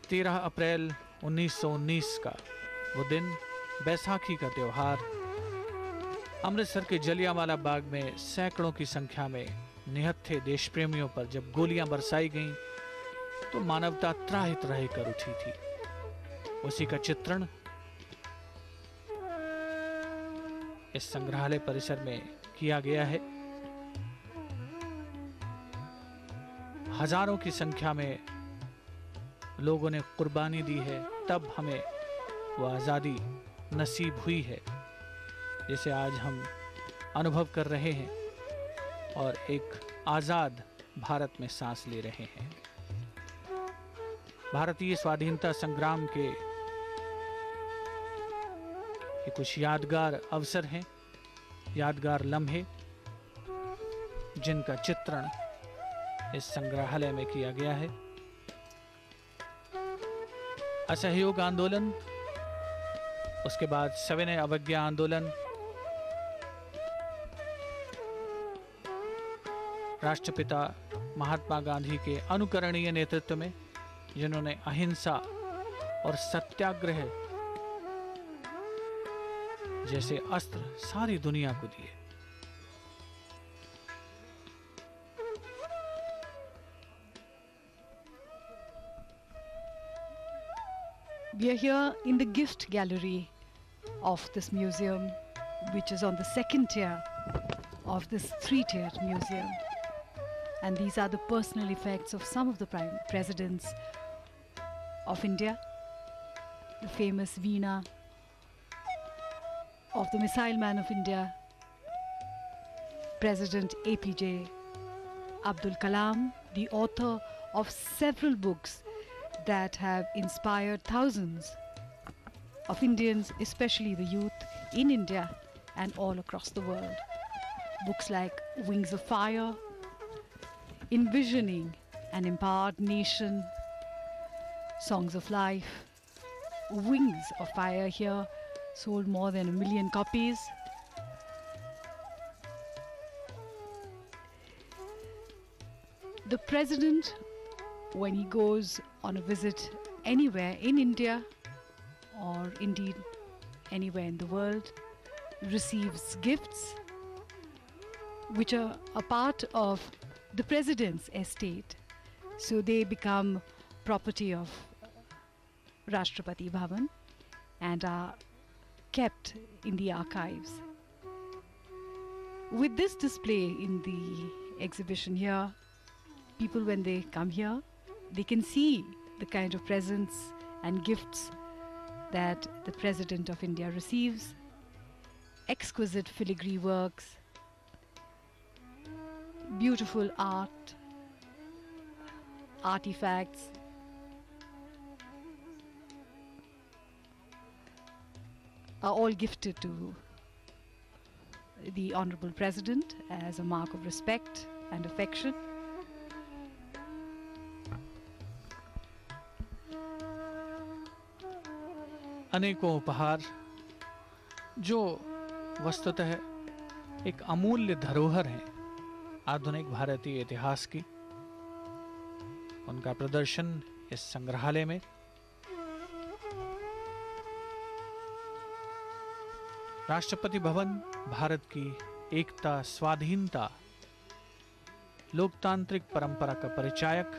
13 अप्रैल 1919 का वो दिन, बैसाखी का त्योहार, अमृतसर के जलियांवाला बाग में सैकड़ों की संख्या में निहत्थे देश प्रेमियों पर जब गोलियां बरसाई गईं, तो मानवता त्राहि त्राहि कर उठी थी। उसी का चित्रण इस संग्रहालय परिसर में किया गया है। हजारों की संख्या में लोगों ने कुर्बानी दी है, तब हमें वो आज़ादी नसीब हुई है जिसे आज हम अनुभव कर रहे हैं और एक आज़ाद भारत में सांस ले रहे हैं। भारतीय स्वाधीनता संग्राम के ये कुछ यादगार अवसर हैं, यादगार लम्हे, जिनका चित्रण इस संग्रहालय में किया गया है। असहयोग आंदोलन, उसके बाद सविनय अवज्ञा आंदोलन, राष्ट्रपिता महात्मा गांधी के अनुकरणीय नेतृत्व में, जिन्होंने अहिंसा और सत्याग्रह जैसे अस्त्र सारी दुनिया को दिए। We are here in the gift gallery of this museum, which is on the second tier of this three-tiered museum. And these are the personal effects of some of the prime presidents of India, the famous Veena of the Missile Man of India, President APJ Abdul Kalam, the author of several books that have inspired thousands of Indians, especially the youth in India and all across the world. Books like Wings of Fire, Envisioning an Empowered Nation, Songs of Life. Wings of Fire here sold more than 1 million copies. The president, when he goes on a visit anywhere in India or indeed anywhere in the world, receives gifts which are a part of the president's estate. So they become property of Rashtrapati Bhawan and are kept in the archives. With this display in the exhibition here, people, when they come here, they can see the kind of presents and gifts that the President of India receives. Exquisite filigree works, beautiful art, artifacts, are all gifted to the Honorable President as a mark of respect and affection. अनेकों उपहार जो वस्तुतः एक अमूल्य धरोहर है आधुनिक भारतीय इतिहास की, उनका प्रदर्शन इस संग्रहालय में राष्ट्रपति भवन भारत की एकता, स्वाधीनता, लोकतांत्रिक परंपरा का परिचायक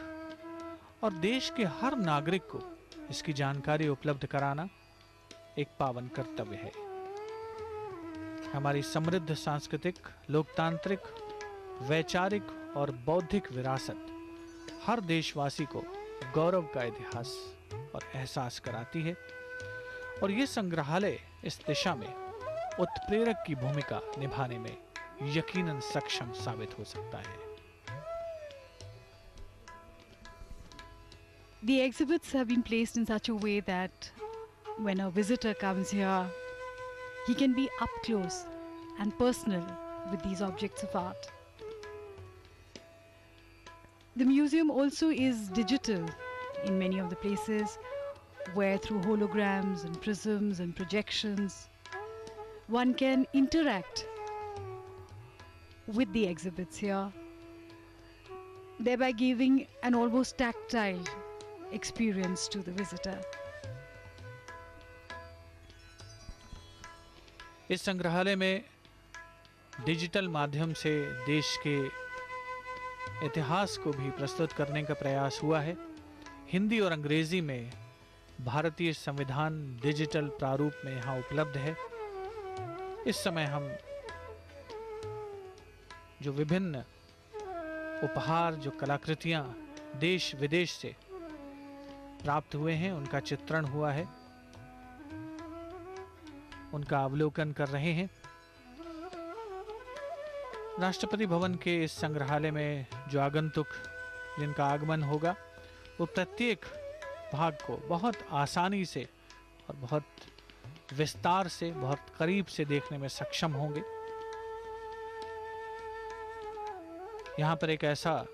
और देश के हर नागरिक को इसकी जानकारी उपलब्ध कराना एक पावन कर्तव्य है। हमारी समृद्ध सांस्कृतिक, लोकतांत्रिक, वैचारिक और बौद्धिक विरासत हर देशवासी को गौरव का इतिहास और एहसास कराती है और ये संग्रहालय इस दिशा में उत्प्रेरक की भूमिका निभाने में यकीनन सक्षम साबित हो सकता है। The exhibits have been placed in such a way that when a visitor comes here, he can be up close and personal with these objects of art. The museum also is digital in many of the places, where through holograms and prisms and projections, one can interact with the exhibits here, thereby giving an almost tactile experience to the visitor. इस संग्रहालय में digital माध्यम से देश के इतिहास को भी प्रस्तुत करने का प्रयास हुआ है। हिंदी और अंग्रेजी में भारतीय संविधान डिजिटल प्रारूप में यहाँ उपलब्ध है। इस समय हम जो विभिन्न उपहार, जो कलाकृतियाँ देश विदेश से प्राप्त हुए हैं, उनका चित्रण हुआ है, उनका अवलोकन कर रहे हैं। राष्ट्रपति भवन के इस संग्रहालय में जो आगंतुक जिनका आगमन होगा, वो प्रत्येक भाग को बहुत आसानी से और बहुत विस्तार से, बहुत करीब से देखने में सक्षम होंगे। यहाँ पर एक ऐसा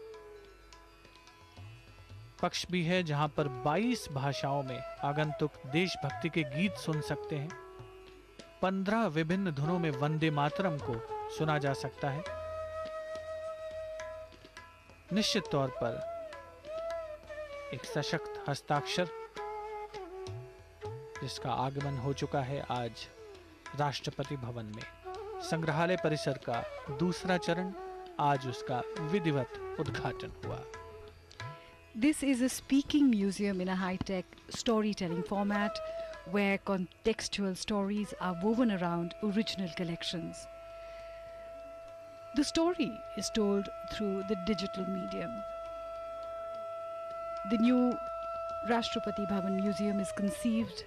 पक्ष भी है जहाँ पर 22 भाषाओं में आगंतुक देशभक्ति के गीत सुन सकते हैं। 15 विभिन्न धुनों में वंदे मातरम को सुना जा सकता है। निश्चित तौर पर एक सशक्त हस्ताक्षर जिसका आगमन हो चुका है आज राष्ट्रपति भवन में। संग्रहालय परिसर का दूसरा चरण, आज उसका विधिवत उद्घाटन हुआ। This is a speaking museum in a high-tech storytelling format where contextual stories are woven around original collections. The story is told through the digital medium. The new Rashtrapati Bhawan Museum is conceived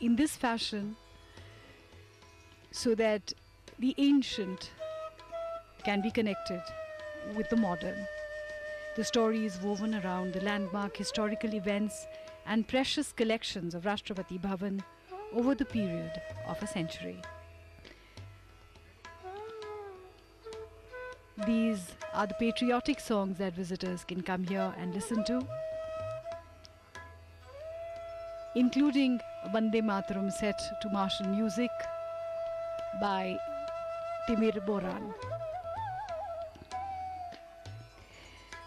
in this fashion so that the ancient can be connected with the modern. The story is woven around the landmark historical events and precious collections of Rashtrapati Bhawan over the period of a century. These are the patriotic songs that visitors can come here and listen to, including Vande Mataram set to martial music by Timir Boran.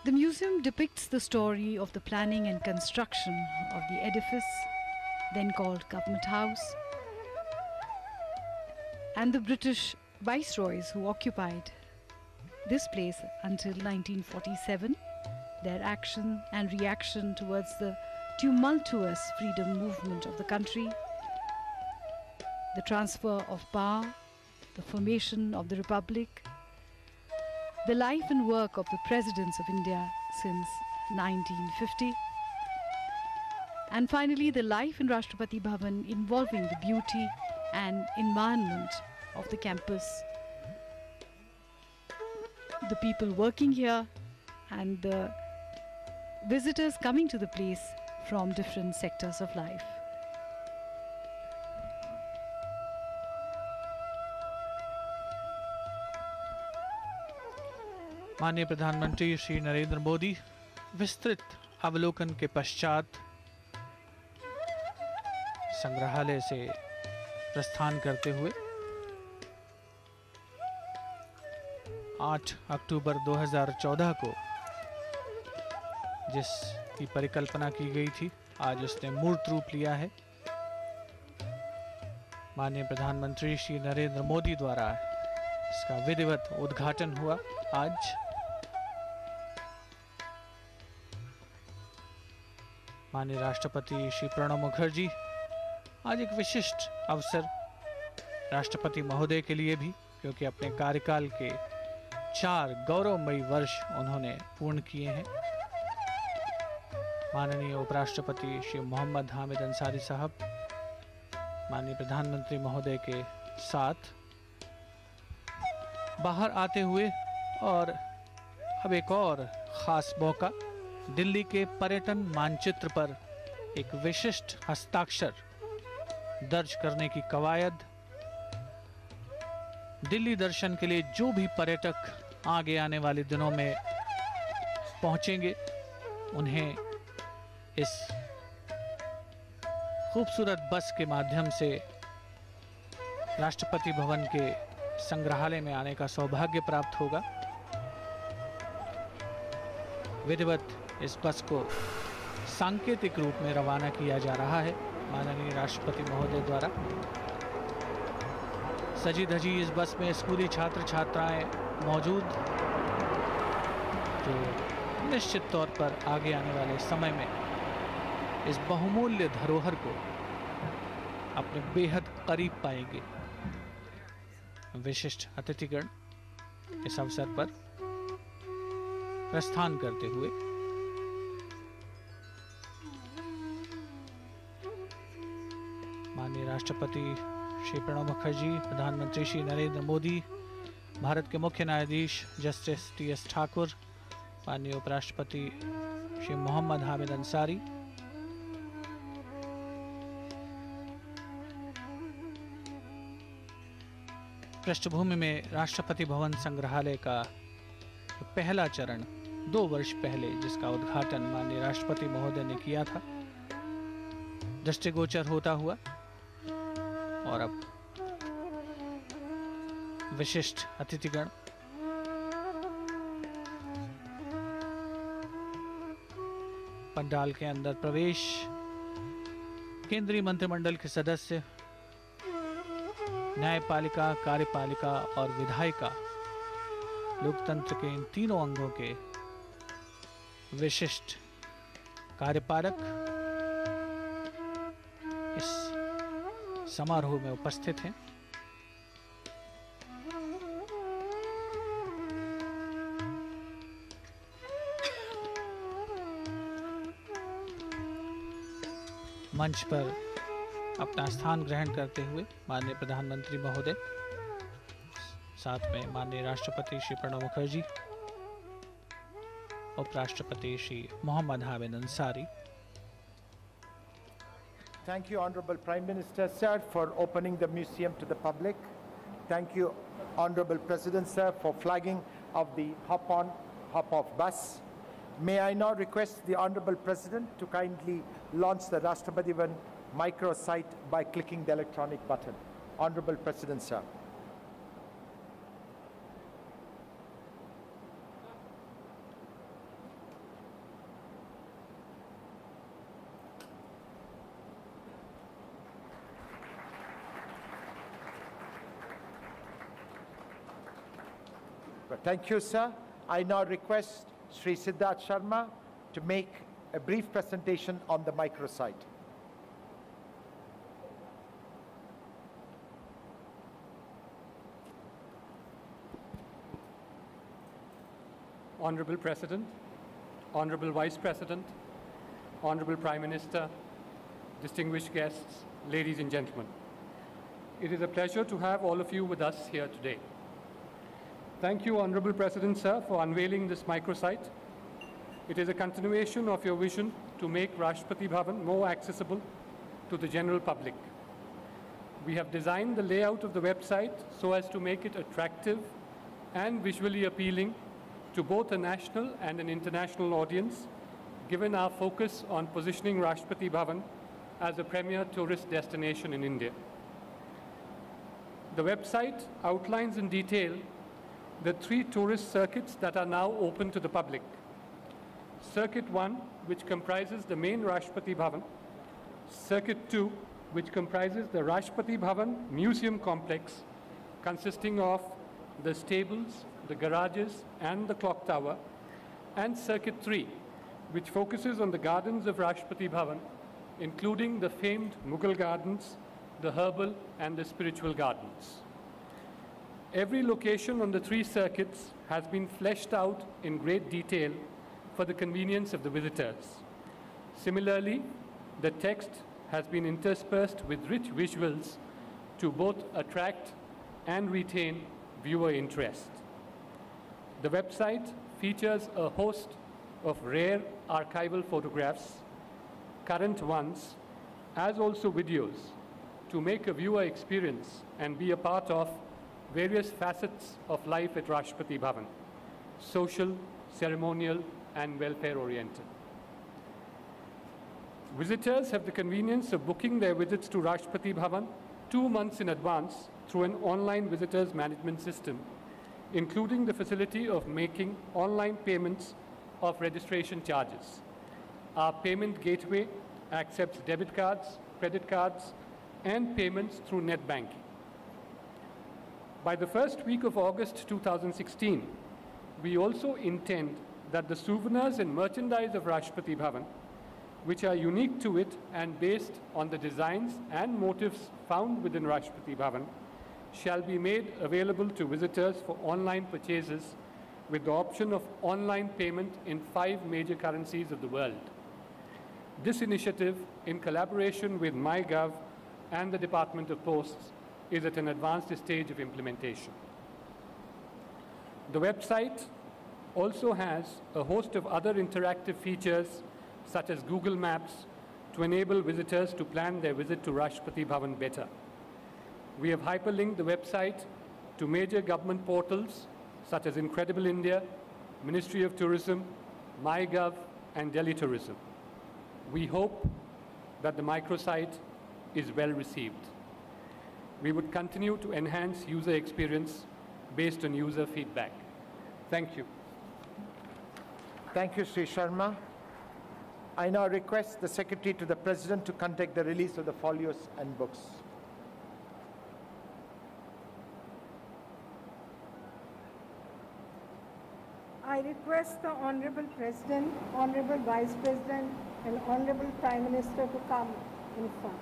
The museum depicts the story of the planning and construction of the edifice, then called Government House, and the British viceroys who occupied this place until 1947, their action and reaction towards the tumultuous freedom movement of the country, the transfer of power, the formation of the Republic, the life and work of the presidents of India since 1950, and finally the life in Rashtrapati Bhavan involving the beauty and environment of the campus, the people working here and the visitors coming to the place from different sectors of life. माननीय प्रधानमंत्री श्री नरेंद्र मोदी विस्तृत अवलोकन के पश्चात संग्रहालय से प्रस्थान करते हुए 8 अक्टूबर 2014 को जिसकी परिकल्पना की गई थी, आज उसने मूर्त रूप लिया है। माननीय प्रधानमंत्री श्री नरेंद्र मोदी द्वारा इसका विधिवत उद्घाटन हुआ आज। माननीय राष्ट्रपति श्री प्रणब मुखर्जी, आज एक विशिष्ट अवसर राष्ट्रपति महोदय के लिए भी, क्योंकि अपने कार्यकाल के 4 गौरवमयी वर्ष उन्होंने पूर्ण किए हैं। माननीय उपराष्ट्रपति श्री मोहम्मद हामिद अंसारी साहब माननीय प्रधानमंत्री महोदय के साथ बाहर आते हुए, और अब एक और ख़ास मौका, दिल्ली के पर्यटन मानचित्र पर एक विशिष्ट हस्ताक्षर दर्ज करने की कवायद। दिल्ली दर्शन के लिए जो भी पर्यटक आगे आने वाले दिनों में पहुंचेंगे, उन्हें इस खूबसूरत बस के माध्यम से राष्ट्रपति भवन के संग्रहालय में आने का सौभाग्य प्राप्त होगा। विधिवत इस बस को सांकेतिक रूप में रवाना किया जा रहा है माननीय राष्ट्रपति महोदय द्वारा। सजी धजी इस बस में स्कूली छात्र छात्राएं मौजूद, जो निश्चित तौर पर आगे आने वाले समय में इस बहुमूल्य धरोहर को अपने बेहद करीब पाएंगे। विशिष्ट अतिथिगण इस अवसर पर प्रस्थान करते हुए माननीय राष्ट्रपति श्री प्रणब मुखर्जी, प्रधानमंत्री श्री नरेंद्र मोदी, भारत के मुख्य न्यायाधीश जस्टिस टी.एस. ठाकुर, माननीय उपराष्ट्रपति श्री मोहम्मद हामिद अंसारी, पृष्ठभूमि में राष्ट्रपति भवन संग्रहालय का पहला चरण 2 वर्ष पहले, जिसका उद्घाटन माननीय राष्ट्रपति महोदय ने किया था, दृष्टिगोचर होता हुआ, और अब विशिष्ट अतिथिगण पंडाल के अंदर प्रवेश, केंद्रीय मंत्रिमंडल के सदस्य, न्यायपालिका, कार्यपालिका और विधायिका, लोकतंत्र के इन तीनों अंगों के विशिष्ट कार्यपालक इस समारोह में उपस्थित हैं। मंच पर अपना स्थान ग्रहण करते हुए माननीय प्रधानमंत्री महोदय, साथ में माननीय राष्ट्रपति श्री प्रणब मुखर्जी, उपराष्ट्रपति Shri Mohammad Hamid Ansari. Thank you, Honorable Prime Minister, sir, for opening the museum to the public. Thank you, Honorable President, sir, for flagging of the hop-on, hop-off bus. May I now request the Honorable President to kindly launch the Rashtrapati Bhawan microsite by clicking the electronic button. Honorable President, sir. Thank you, sir. I now request Shri Siddharth Sharma to make a brief presentation on the microsite. Honorable President, Honorable Vice President, Honorable Prime Minister, distinguished guests, ladies and gentlemen. It is a pleasure to have all of you with us here today. Thank you, Honorable President, sir, for unveiling this microsite. It is a continuation of your vision to make Rashtrapati Bhawan more accessible to the general public. We have designed the layout of the website so as to make it attractive and visually appealing to both a national and an international audience, given our focus on positioning Rashtrapati Bhawan as a premier tourist destination in India. The website outlines in detail the 3 tourist circuits that are now open to the public. Circuit 1, which comprises the main Rashtrapati Bhavan. Circuit 2, which comprises the Rashtrapati Bhawan Museum complex, consisting of the stables, the garages, and the clock tower. And Circuit 3, which focuses on the gardens of Rashtrapati Bhavan, including the famed Mughal gardens, the herbal, and the spiritual gardens. Every location on the 3 circuits has been fleshed out in great detail for the convenience of the visitors. Similarly, the text has been interspersed with rich visuals to both attract and retain viewer interest. The website features a host of rare archival photographs, current ones, as also videos, to make a viewer experience and be a part of various facets of life at Rashtrapati Bhavan: social, ceremonial, and welfare-oriented. Visitors have the convenience of booking their visits to Rashtrapati Bhavan 2 months in advance through an online visitors management system, including the facility of making online payments of registration charges. Our payment gateway accepts debit cards, credit cards, and payments through net banking. By the first week of August 2016, we also intend that the souvenirs and merchandise of Rashtrapati Bhavan, which are unique to it and based on the designs and motifs found within Rashtrapati Bhavan, shall be made available to visitors for online purchases with the option of online payment in 5 major currencies of the world. This initiative, in collaboration with MyGov and the Department of Posts, is at an advanced stage of implementation. The website also has a host of other interactive features, such as Google Maps, to enable visitors to plan their visit to Rashtrapati Bhavan better. We have hyperlinked the website to major government portals, such as Incredible India, Ministry of Tourism, MyGov, and Delhi Tourism. We hope that the microsite is well received. We would continue to enhance user experience based on user feedback. Thank you. Thank you, Shri Sharma. I now request the Secretary to the President to conduct the release of the folios and books. I request the Honorable President, Honorable Vice President, and Honorable Prime Minister to come in front.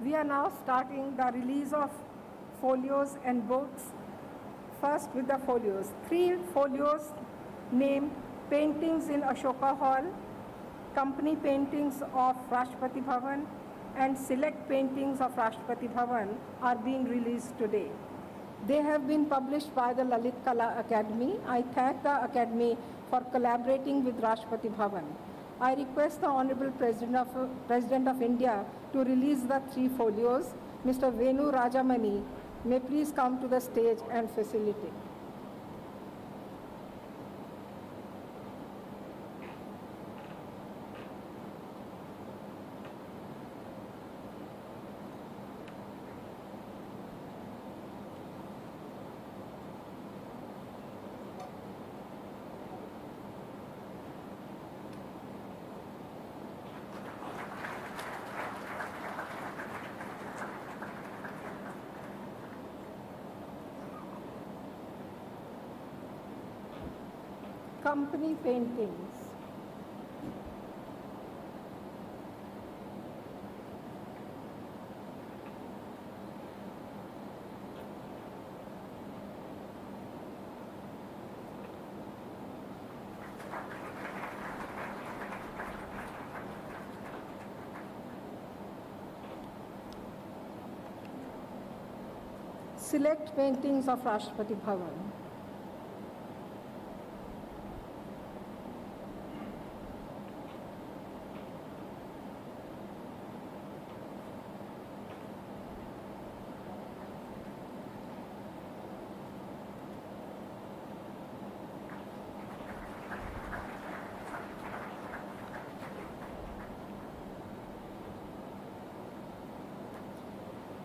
We are now starting the release of folios and books. First with the folios. 3 folios named Paintings in Ashoka Hall, Company Paintings of Rashtrapati Bhavan, and Select Paintings of Rashtrapati Bhavan are being released today. They have been published by the Lalit Kala Academy. I thank the Academy for collaborating with Rashtrapati Bhavan. I request the Honorable President of India to release the 3 folios. Mr. Venu Rajamani may please come to the stage and facilitate. Company paintings. Select paintings of Rashtrapati Bhavan.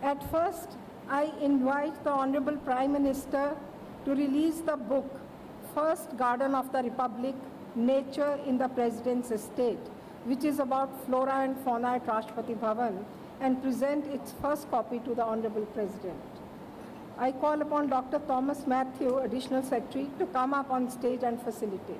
At first, I invite the Honorable Prime Minister to release the book, First Garden of the Republic, Nature in the President's Estate, which is about flora and fauna at Rashtrapati Bhavan, and present its first copy to the Honorable President. I call upon Dr. Thomas Matthew, Additional Secretary, to come up on stage and facilitate.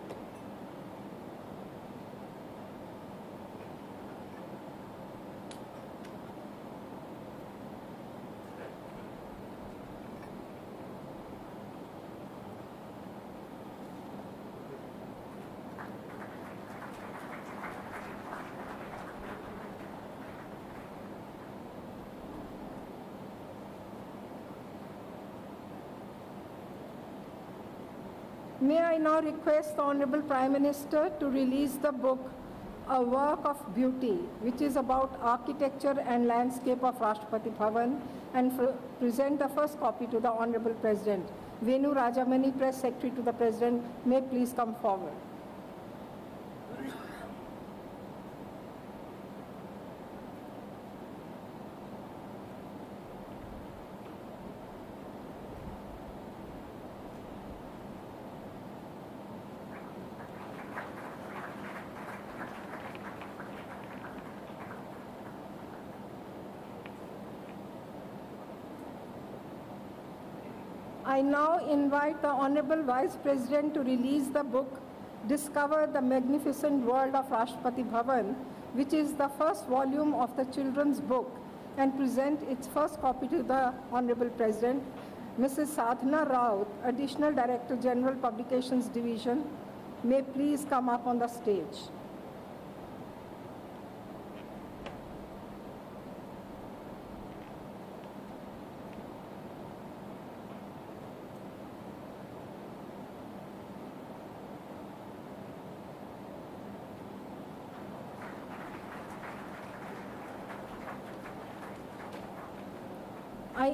May I now request the Honorable Prime Minister to release the book, A Work of Beauty, which is about architecture and landscape of Rashtrapati Bhavan, and present the first copy to the Honorable President. Venu Rajamani, Press Secretary to the President, may please come forward. I now invite the Honorable Vice President to release the book, Discover the Magnificent World of Rashtrapati Bhavan, which is the first volume of the children's book, and present its first copy to the Honorable President. Mrs. Sadhana Raut, Additional Director General Publications Division, may please come up on the stage. I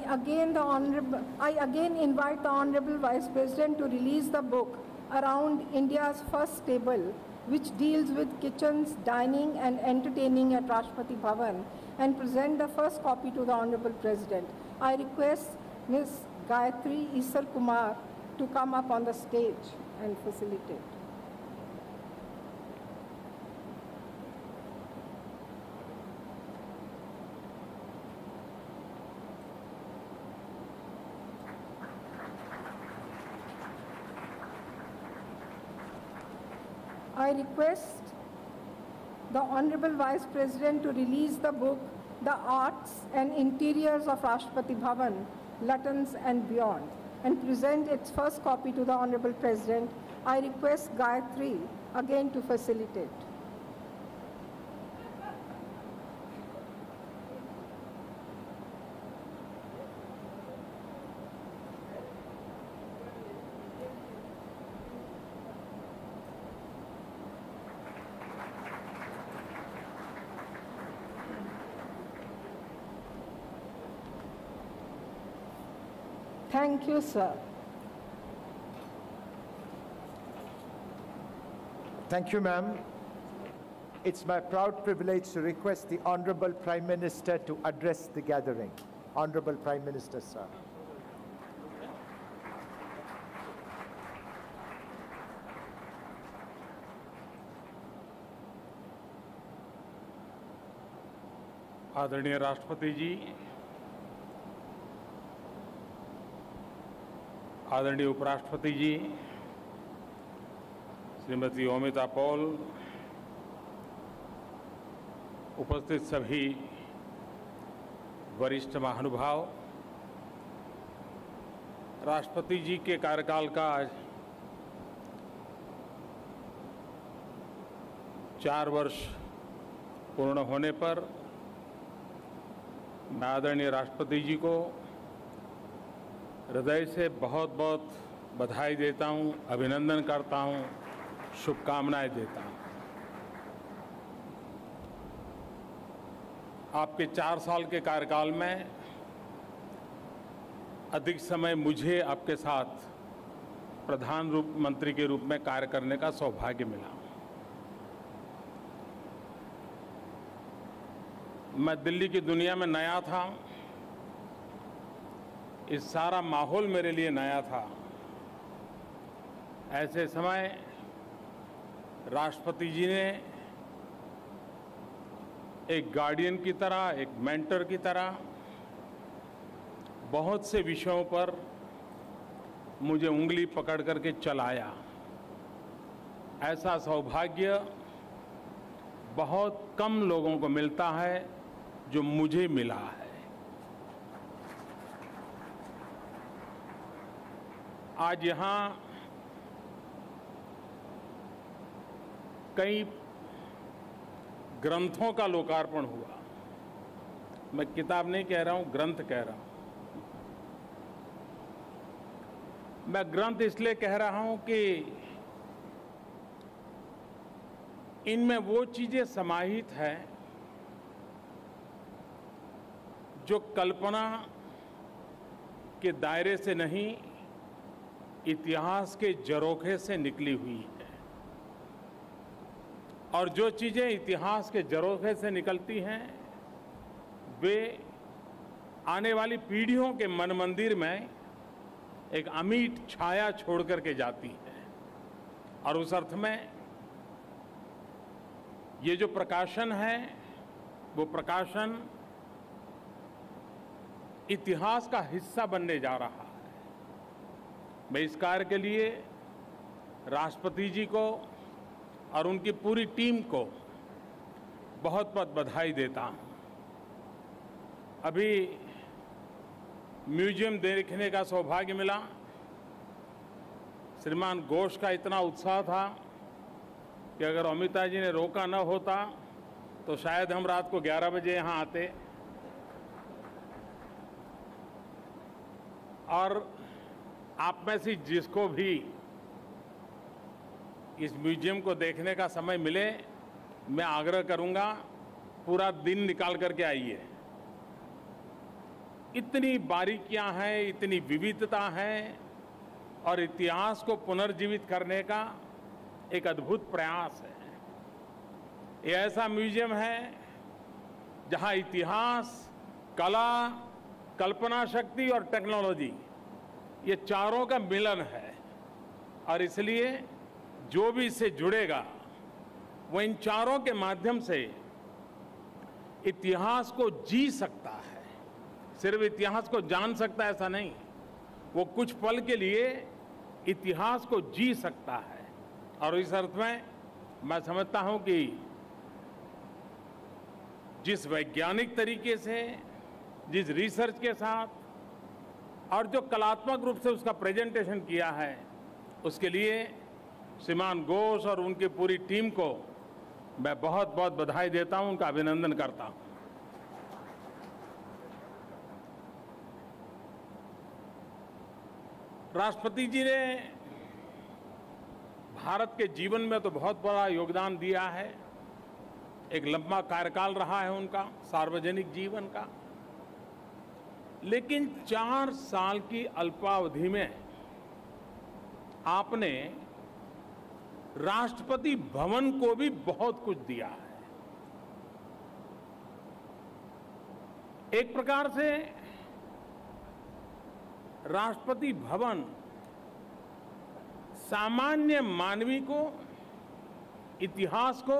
again invite the Honorable Vice President to release the book, Around India's First Table, which deals with kitchens, dining and entertaining at Rashtrapati Bhavan, and present the first copy to the Honorable President. I request Ms. Gayatri Isar Kumar to come up on the stage and facilitate. I the Honorable Vice President to release the book, The Arts and Interiors of Rashtrapati Bhawan, Lutyens and Beyond, and present its first copy to the Honorable President. I request Gayatri again to facilitate. Thank you, sir. Thank you, ma'am. It's my proud privilege to request the Honorable Prime Minister to address the gathering. Honorable Prime Minister, sir. आदरणीय राष्ट्रपति जी, आदरणीय उपराष्ट्रपति जी, Shrimati Amita Paul, उपस्थित सभी वरिष्ठ महानुभाव, राष्ट्रपति जी के कार्यकाल का आज 4 वर्ष पूर्ण होने पर मैं आदरणीय राष्ट्रपति जी को हृदय से बहुत बहुत बधाई देता हूं, अभिनंदन करता हूं, शुभकामनाएं देता हूं। आपके 4 साल के कार्यकाल में अधिक समय मुझे आपके साथ प्रधानमंत्री के रूप में कार्य करने का सौभाग्य मिला। मैं दिल्ली की दुनिया में नया था, इस सारा माहौल मेरे लिए नया था। ऐसे समय राष्ट्रपति जी ने एक गार्डियन की तरह, एक मेंटर की तरह बहुत से विषयों पर मुझे उंगली पकड़ करके चलाया। ऐसा सौभाग्य बहुत कम लोगों को मिलता है जो मुझे मिला है। आज यहाँ कई ग्रंथों का लोकार्पण हुआ। मैं किताब नहीं कह रहा हूँ, ग्रंथ कह रहा हूँ। मैं ग्रंथ इसलिए कह रहा हूँ कि इनमें वो चीजें समाहित हैं जो कल्पना के दायरे से नहीं, इतिहास के झरोखे से निकली हुई है। और जो चीजें इतिहास के झरोखे से निकलती हैं वे आने वाली पीढ़ियों के मन मंदिर में एक अमिट छाया छोड़ करके जाती है। और उस अर्थ में ये जो प्रकाशन है वो प्रकाशन इतिहास का हिस्सा बनने जा रहा है। मैं इस कार्य के लिए राष्ट्रपति जी को और उनकी पूरी टीम को बहुत बहुत बधाई देता हूं। अभी म्यूजियम देखने का सौभाग्य मिला। श्रीमान घोष का इतना उत्साह था कि अगर अमिता जी ने रोका न होता तो शायद हम रात को 11 बजे यहाँ आते। और आप में से जिसको भी इस म्यूजियम को देखने का समय मिले, मैं आग्रह करूंगा पूरा दिन निकाल करके आइए। इतनी बारीकियां हैं, इतनी विविधता है और इतिहास को पुनर्जीवित करने का एक अद्भुत प्रयास है। ये ऐसा म्यूजियम है जहां इतिहास, कला, कल्पना शक्ति और टेक्नोलॉजी ये चारों का मिलन है। और इसलिए जो भी इससे जुड़ेगा वो इन चारों के माध्यम से इतिहास को जी सकता है। सिर्फ इतिहास को जान सकता है ऐसा नहीं, वो कुछ पल के लिए इतिहास को जी सकता है। और इस अर्थ में मैं समझता हूं कि जिस वैज्ञानिक तरीके से, जिस रिसर्च के साथ और जो कलात्मक रूप से उसका प्रेजेंटेशन किया है, उसके लिए श्रीमान घोष और उनकी पूरी टीम को मैं बहुत बहुत बधाई देता हूं, उनका अभिनंदन करता हूं। राष्ट्रपति जी ने भारत के जीवन में तो बहुत बड़ा योगदान दिया है। एक लंबा कार्यकाल रहा है उनका सार्वजनिक जीवन का, लेकिन 4 साल की अल्पावधि में आपने राष्ट्रपति भवन को भी बहुत कुछ दिया है। एक प्रकार से राष्ट्रपति भवन सामान्य मानवी को, इतिहास को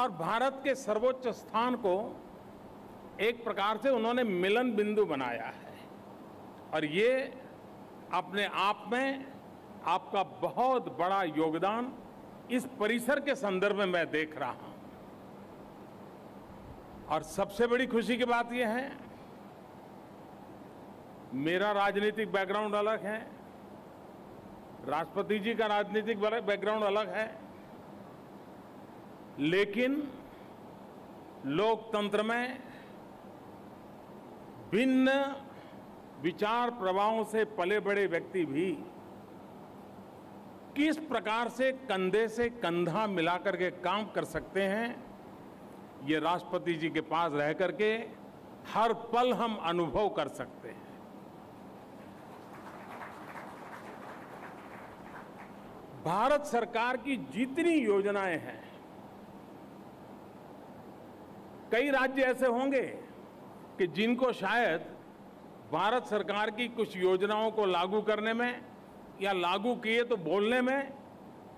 और भारत के सर्वोच्च स्थान को एक प्रकार से उन्होंने मिलन बिंदु बनाया है। और ये अपने आप में आपका बहुत बड़ा योगदान इस परिसर के संदर्भ में मैं देख रहा हूं। और सबसे बड़ी खुशी की बात यह है, मेरा राजनीतिक बैकग्राउंड अलग है, राष्ट्रपति जी का राजनीतिक बैकग्राउंड अलग है, लेकिन लोकतंत्र में भिन्न विचार प्रवाहों से पले बड़े व्यक्ति भी किस प्रकार से कंधे से कंधा मिलाकर के काम कर सकते हैं, ये राष्ट्रपति जी के पास रह करके हर पल हम अनुभव कर सकते हैं। भारत सरकार की जितनी योजनाएं हैं, कई राज्य ऐसे होंगे कि जिनको शायद भारत सरकार की कुछ योजनाओं को लागू करने में या लागू किए तो बोलने में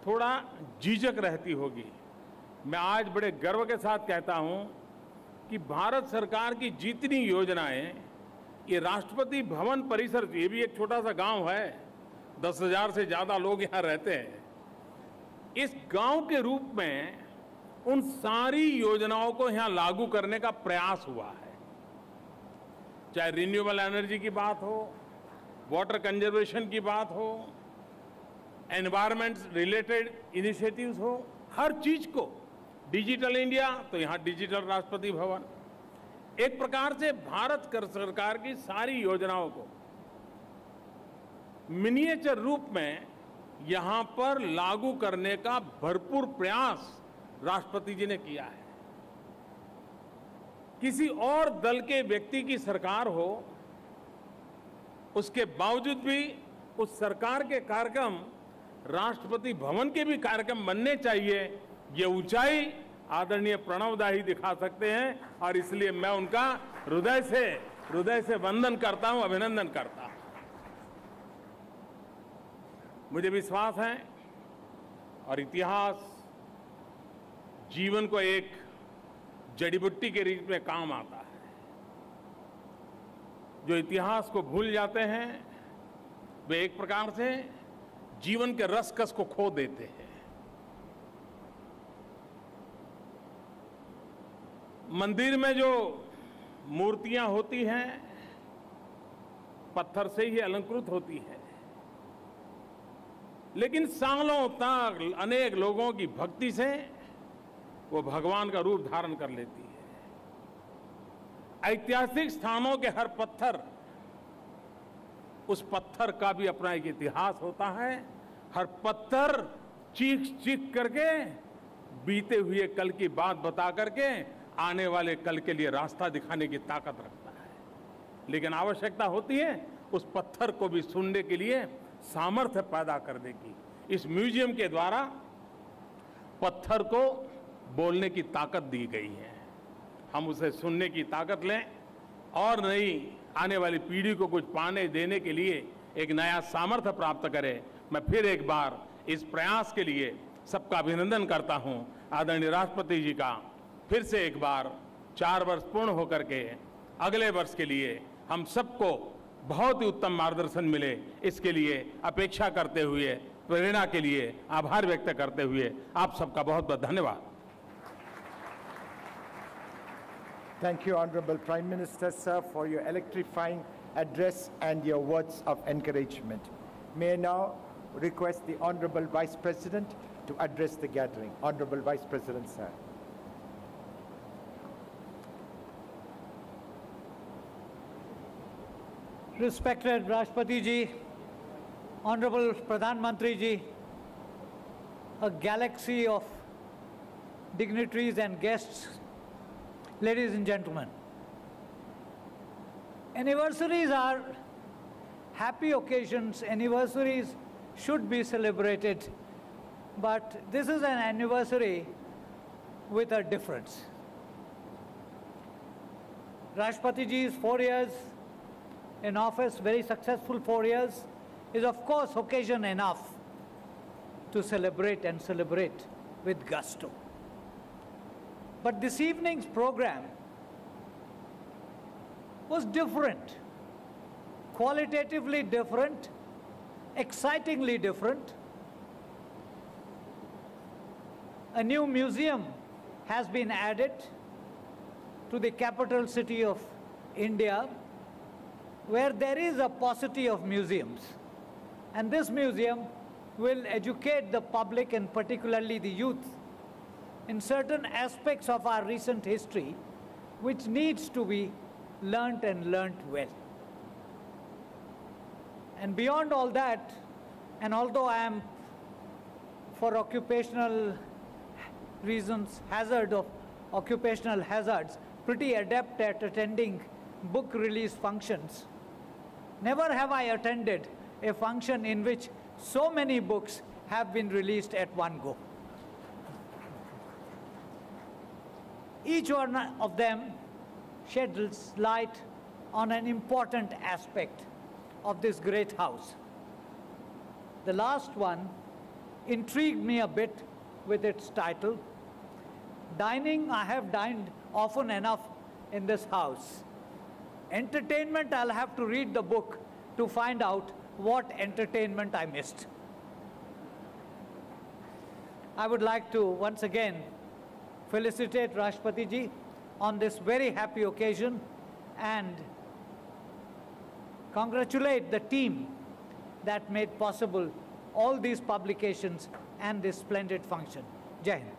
थोड़ा झिझक रहती होगी। मैं आज बड़े गर्व के साथ कहता हूं कि भारत सरकार की जितनी योजनाएं, ये राष्ट्रपति भवन परिसर, ये भी एक छोटा सा गांव है, 10,000 से ज्यादा लोग यहां रहते हैं, इस गांव के रूप में उन सारी योजनाओं को यहां लागू करने का प्रयास हुआ है। चाहे रिन्यूएबल एनर्जी की बात हो, वाटर कंजर्वेशन की बात हो, एनवायरमेंट रिलेटेड इनिशिएटिव्स हो, हर चीज को, डिजिटल इंडिया तो यहां डिजिटल राष्ट्रपति भवन, एक प्रकार से भारत सरकार की सारी योजनाओं को मिनिएचर रूप में यहां पर लागू करने का भरपूर प्रयास राष्ट्रपति जी ने किया है। किसी और दल के व्यक्ति की सरकार हो, उसके बावजूद भी उस सरकार के कार्यक्रम राष्ट्रपति भवन के भी कार्यक्रम बनने चाहिए, ये ऊंचाई आदरणीय प्रणब दा ही दिखा सकते हैं। और इसलिए मैं उनका हृदय से वंदन करता हूं, अभिनंदन करता हूं। मुझे विश्वास है और इतिहास जीवन को एक जड़ी बूटी के रूप में काम आता है। जो इतिहास को भूल जाते हैं वे एक प्रकार से जीवन के रसकस को खो देते हैं। मंदिर में जो मूर्तियां होती हैं पत्थर से ही अलंकृत होती है, लेकिन सालों तक अनेक लोगों की भक्ति से वो भगवान का रूप धारण कर लेती है। ऐतिहासिक स्थानों के हर पत्थर, उस पत्थर का भी अपना एक इतिहास होता है। हर पत्थर चीख चीख करके बीते हुए कल की बात बता करके आने वाले कल के लिए रास्ता दिखाने की ताकत रखता है। लेकिन आवश्यकता होती है उस पत्थर को भी सुनने के लिए सामर्थ्य पैदा करने की। इस म्यूजियम के द्वारा पत्थर को बोलने की ताकत दी गई है। हम उसे सुनने की ताकत लें और नई आने वाली पीढ़ी को कुछ पाने देने के लिए एक नया सामर्थ्य प्राप्त करें। मैं फिर एक बार इस प्रयास के लिए सबका अभिनंदन करता हूं। आदरणीय राष्ट्रपति जी का फिर से एक बार 4 वर्ष पूर्ण होकर के अगले वर्ष के लिए हम सबको बहुत ही उत्तम मार्गदर्शन मिले, इसके लिए अपेक्षा करते हुए, प्रेरणा के लिए आभार व्यक्त करते हुए आप सबका बहुत बहुत धन्यवाद। Thank you, Honorable Prime Minister, sir, for your electrifying address and your words of encouragement. May I now request the Honorable Vice President to address the gathering. Honorable Vice President, sir. Respected Rashtrapati Ji, Honorable Pradhan Mantri Ji, a galaxy of dignitaries and guests, ladies and gentlemen. Anniversaries are happy occasions. Anniversaries should be celebrated, but this is an anniversary with a difference. Rashtrapati Ji's 4 years in office, very successful 4 years, is of course occasion enough to celebrate and celebrate with gusto. But this evening's program was different, qualitatively different, excitingly different. A new museum has been added to the capital city of India, where there is a paucity of museums. And this museum will educate the public, and particularly the youth, in certain aspects of our recent history, which needs to be learnt and learnt well. And beyond all that, and although I am, for occupational reasons, occupational hazards, pretty adept at attending book release functions, never have I attended a function in which so many books have been released at one go. Each one of them sheds light on an important aspect of this great house. The last one intrigued me a bit with its title. Dining, I have dined often enough in this house. Entertainment, I'll have to read the book to find out what entertainment I missed. I would like to once again felicitate Rashtrapati Ji on this very happy occasion and congratulate the team that made possible all these publications and this splendid function. Jai Hind.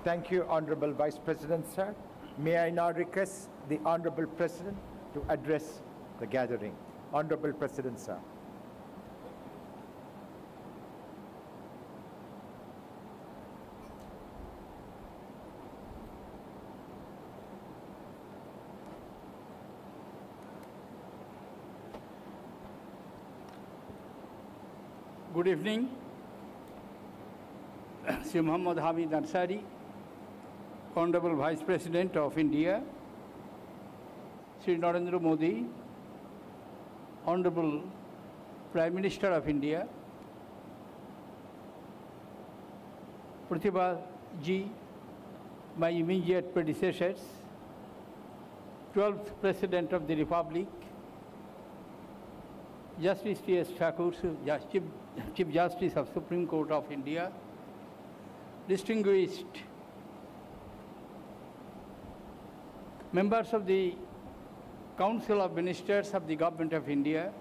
Thank you, Honorable Vice President, sir. May I now request the Honorable President to address the gathering. Honorable President, sir. Good evening. Shri Hamid Ansari, Honorable Vice President of India, Shri Narendra Modi, Honorable Prime Minister of India, Pratibha Ji, my immediate predecessors, 12th President of the Republic, Justice T.S. Thakur, Chief Justice of Supreme Court of India, distinguished members of the Council of Ministers of the Government of India,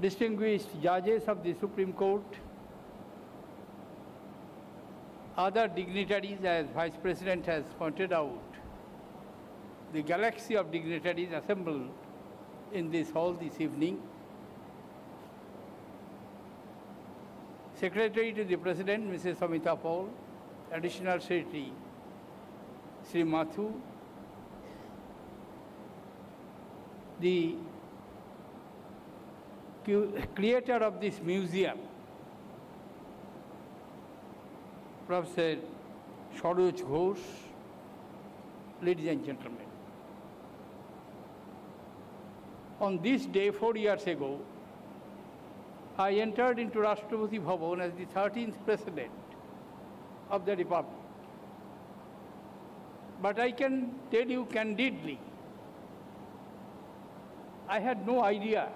distinguished judges of the Supreme Court, other dignitaries, as Vice President has pointed out, the galaxy of dignitaries assembled in this hall this evening, Secretary to the President, Mrs. Amita Paul, Additional Secretary, Shri Mathu, the creator of this museum, Professor Shri Ghosh, ladies and gentlemen. On this day, 4 years ago, I entered into Rashtrapati Bhawan as the 13th President of the Republic. But I can tell you candidly, I had no idea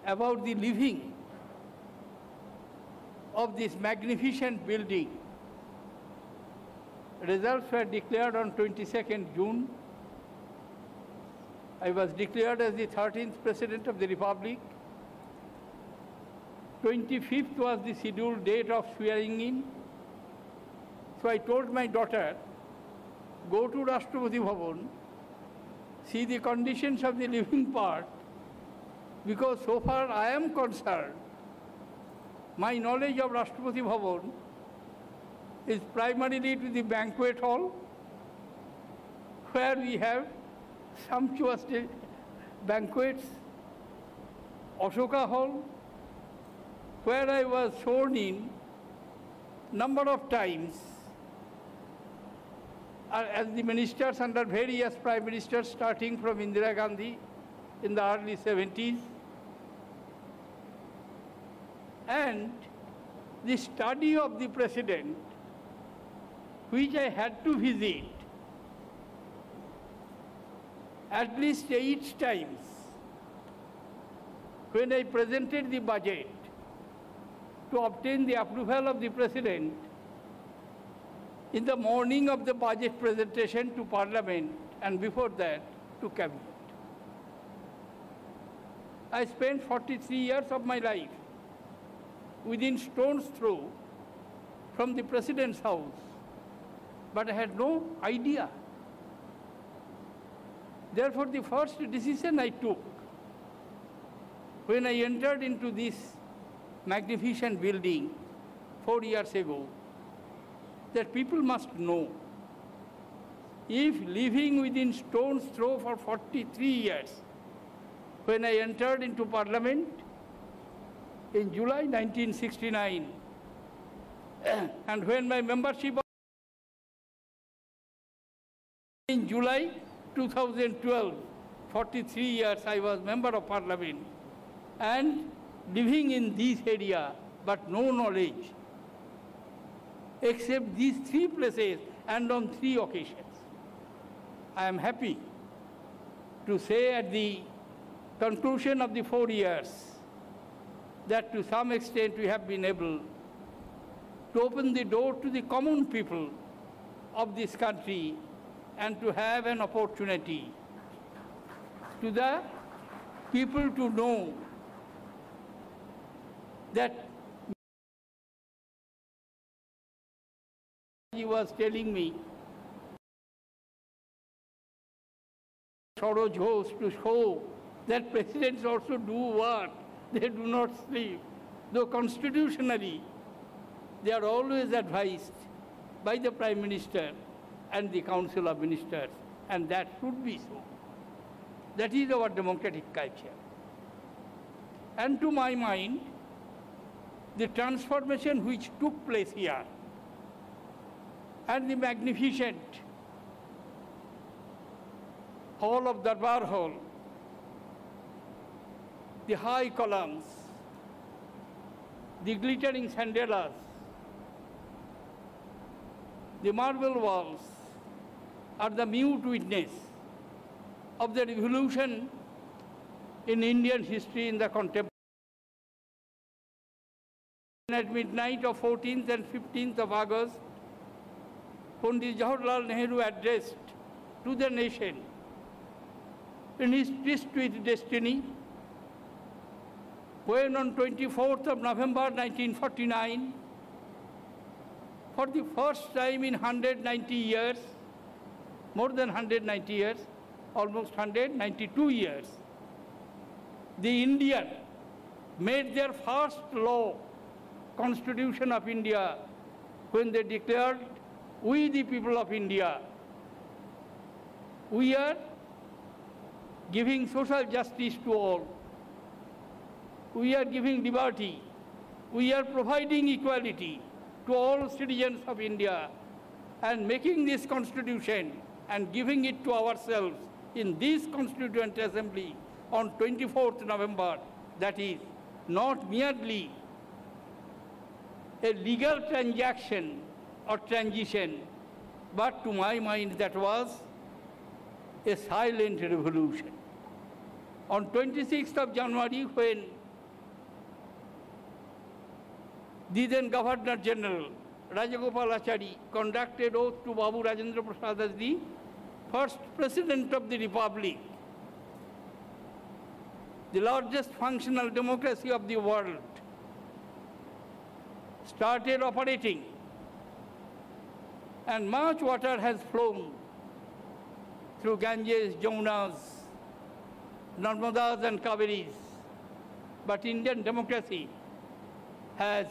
about the living of this magnificent building results were declared on 22nd June. I was declared as the 13th President of the Republic. 25th was the scheduled date of swearing in. So I told my daughter, go to Rashtrapati Bhawan, see the conditions of the living part, because so far I am concerned, my knowledge of Rashtrapati Bhawan is primarily to the banquet hall, where we have sumptuous banquets, Ashoka Hall, where I was sworn in number of times as the ministers under various prime ministers, starting from Indira Gandhi in the early 70s. And the study of the president, which I had to visit at least 8 times when I presented the budget to obtain the approval of the president in the morning of the budget presentation to Parliament, and before that to Cabinet. I spent 43 years of my life within stone's throw from the President's house, but I had no idea. Therefore, the first decision I took when I entered into this magnificent building 4 years ago, that people must know, if living within stone's throw for 43 years, when I entered into Parliament in July 1969, and when my membership in July 2012, 43 years I was member of Parliament, and living in this area, but no knowledge, except these 3 places and on 3 occasions. I am happy to say at the conclusion of the 4 years that to some extent we have been able to open the door to the common people of this country and to have an opportunity to the people to know that he was telling me, Saroj Ghosh, to show that presidents also do work, they do not sleep. Though constitutionally, they are always advised by the Prime Minister and the Council of Ministers, and that should be so. That is our democratic culture. And to my mind, the transformation which took place here and the magnificent hall of Darbar Hall, the high columns, the glittering chandelas, the marble walls are the mute witness of the revolution in Indian history in the contemporary. At midnight of 14th and 15th of August, Pandit Jawaharlal Nehru addressed to the nation in his Tryst with Destiny, when on 24th of November 1949, for the first time in 190 years, more than 190 years, almost 192 years, the Indian made their first law, Constitution of India, when they declared, we the people of India, we are giving social justice to all. We are giving liberty. We are providing equality to all citizens of India, and making this Constitution and giving it to ourselves in this Constituent Assembly on 24th November, that is not merely a legal transaction or transition, but to my mind that was a silent revolution. On 26th of January, when the then Governor General Rajagopalachari conducted oath to Babu Rajendra Prasad as the first President of the Republic, the largest functional democracy of the world, started operating, and much water has flown through Ganges, Jamunas, Narmadas and Kaveris. But Indian democracy has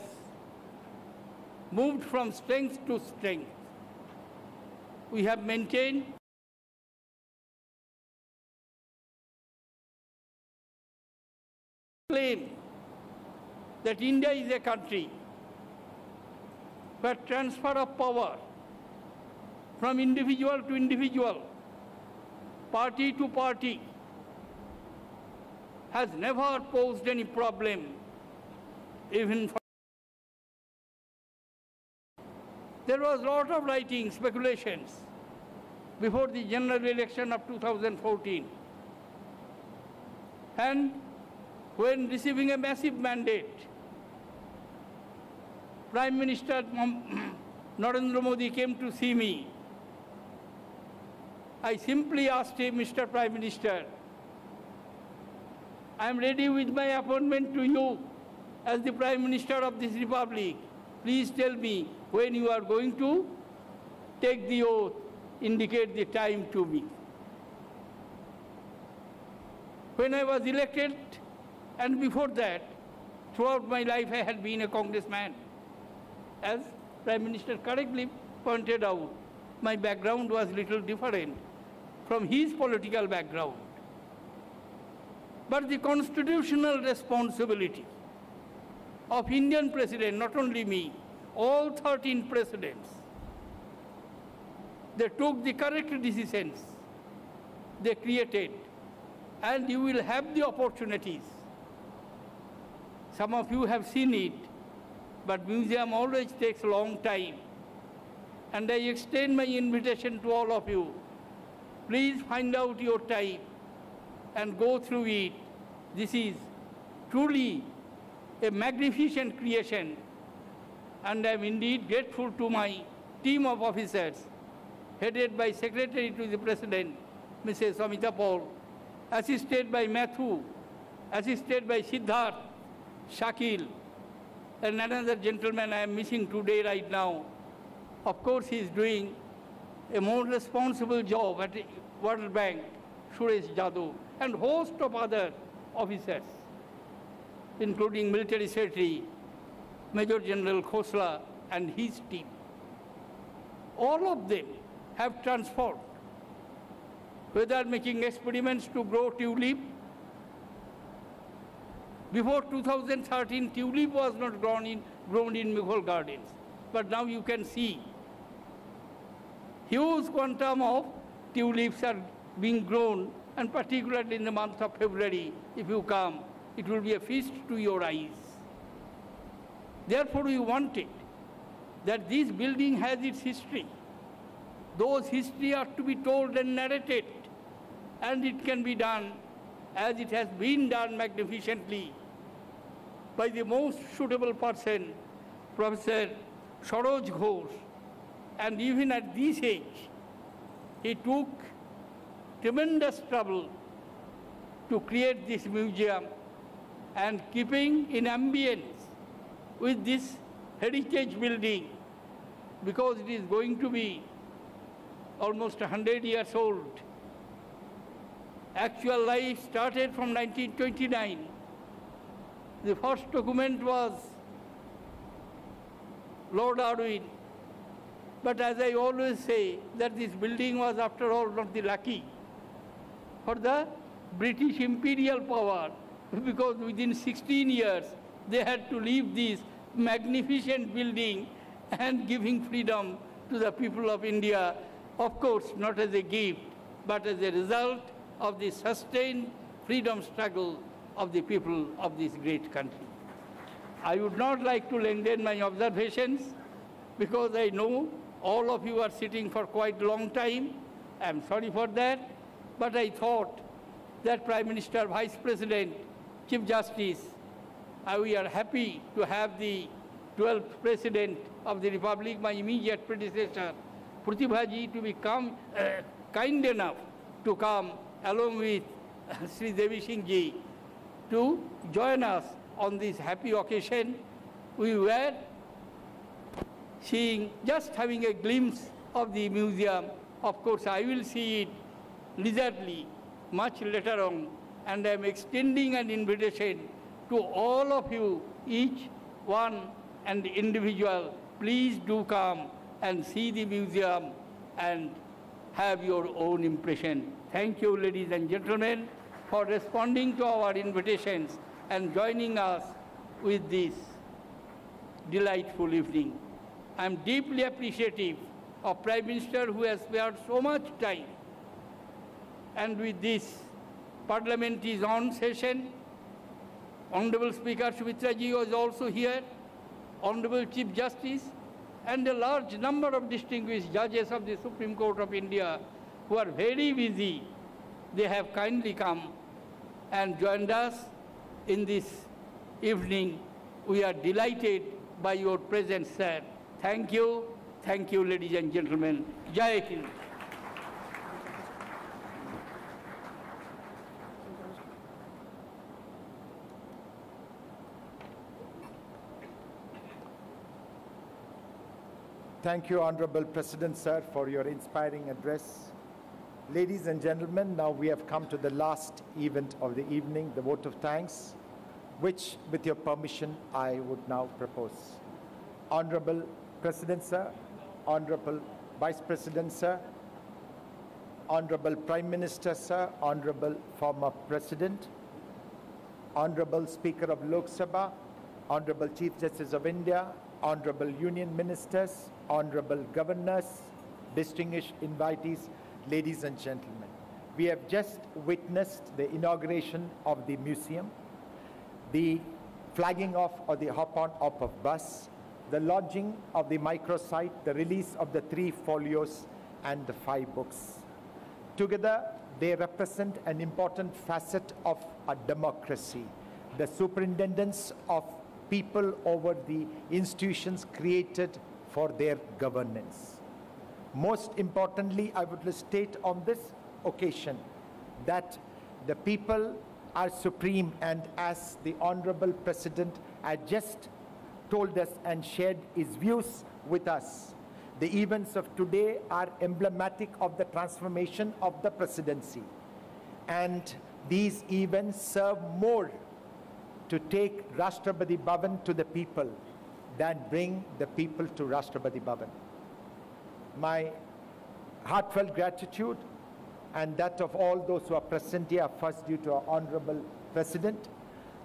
moved from strength to strength. We have maintained claim that India is a country where transfer of power from individual to individual, party to party, has never posed any problem, even for. There was a lot of writing, speculations, before the general election of 2014. And when receiving a massive mandate, Prime Minister Narendra Modi came to see me. I simply asked him, Mr. Prime Minister, I am ready with my appointment to you as the Prime Minister of this Republic. Please tell me when you are going to take the oath, indicate the time to me. When I was elected, and before that, throughout my life I had been a congressman. As Prime Minister correctly pointed out, my background was little different from his political background. But the constitutional responsibility of Indian President, not only me, all 13 presidents, they took the correct decisions they created, and you will have the opportunities. Some of you have seen it, but museum always takes a long time. And I extend my invitation to all of you. Please find out your time and go through it. This is truly a magnificent creation, and I am indeed grateful to my team of officers, headed by Secretary to the President, Mrs. Amita Paul, assisted by Matthew, assisted by Siddharth, Shakil, and another gentleman I am missing today right now. Of course, he is doing a more responsible job at World Bank, Suresh Jadhav, and host of other officers, including Military Secretary, Major General Khosla and his team. All of them have transformed, whether making experiments to grow tulip. Before 2013, tulip was not grown in Mughal gardens. But now you can see huge quantum of tulips are being grown, and particularly in the month of February, if you come, it will be a feast to your eyes. Therefore, we wanted that this building has its history. Those history are to be told and narrated, and it can be done as it has been done magnificently by the most suitable person, Professor Saroj Ghosh. And even at this age, he took tremendous trouble to create this museum, and keeping in ambience with this heritage building, because it is going to be almost 100 years old. Actual life started from 1929. The first document was Lord Darwin. But as I always say, that this building was after all not the lucky for the British imperial power, because within 16 years they had to leave this magnificent building and giving freedom to the people of India, of course not as a gift, but as a result of the sustained freedom struggle of the people of this great country. I would not like to lengthen my observations, because I know all of you are sitting for quite a long time. I am sorry for that, but I thought that Prime Minister, Vice President, Chief Justice, we are happy to have the 12th President of the Republic, my immediate predecessor, Pratibhaji, to become kind enough to come along with Shri Devi Singh Ji to join us on this happy occasion. We were seeing, just having a glimpse of the museum. Of course, I will see it leisurely much later on, and I am extending an invitation to all of you, each one and individual. Please do come and see the museum and have your own impression. Thank you, ladies and gentlemen, for responding to our invitations and joining us with this delightful evening. I am deeply appreciative of Prime Minister who has spared so much time. And with this, Parliament is on session. Honorable Speaker Sumitra Ji was also here, Honorable Chief Justice, and a large number of distinguished judges of the Supreme Court of India who are very busy. They have kindly come and joined us in this evening. We are delighted by your presence, sir. Thank you, ladies and gentlemen. Jai Hind. Thank you, Honorable President, sir, for your inspiring address. Ladies and gentlemen, now we have come to the last event of the evening, the vote of thanks, which, with your permission, I would now propose. Honorable President, sir, Honorable Vice President, sir, Honorable Prime Minister, sir, Honorable former President, Honorable Speaker of Lok Sabha, Honorable Chief Justice of India, Honorable Union Ministers, Honorable Governors, distinguished invitees, ladies and gentlemen. We have just witnessed the inauguration of the museum, the flagging off of the hop-on-hop of bus, the launching of the microsite, the release of the 3 folios and the 5 books. Together, they represent an important facet of a democracy, the superintendence of people over the institutions created for their governance. Most importantly, I would state on this occasion that the people are supreme, and as the Honorable President had just told us and shared his views with us, the events of today are emblematic of the transformation of the presidency. And these events serve more to take Rashtrapati Bhawan to the people than bring the people to Rashtrapati Bhawan. My heartfelt gratitude and that of all those who are present here are first due to our Honorable President.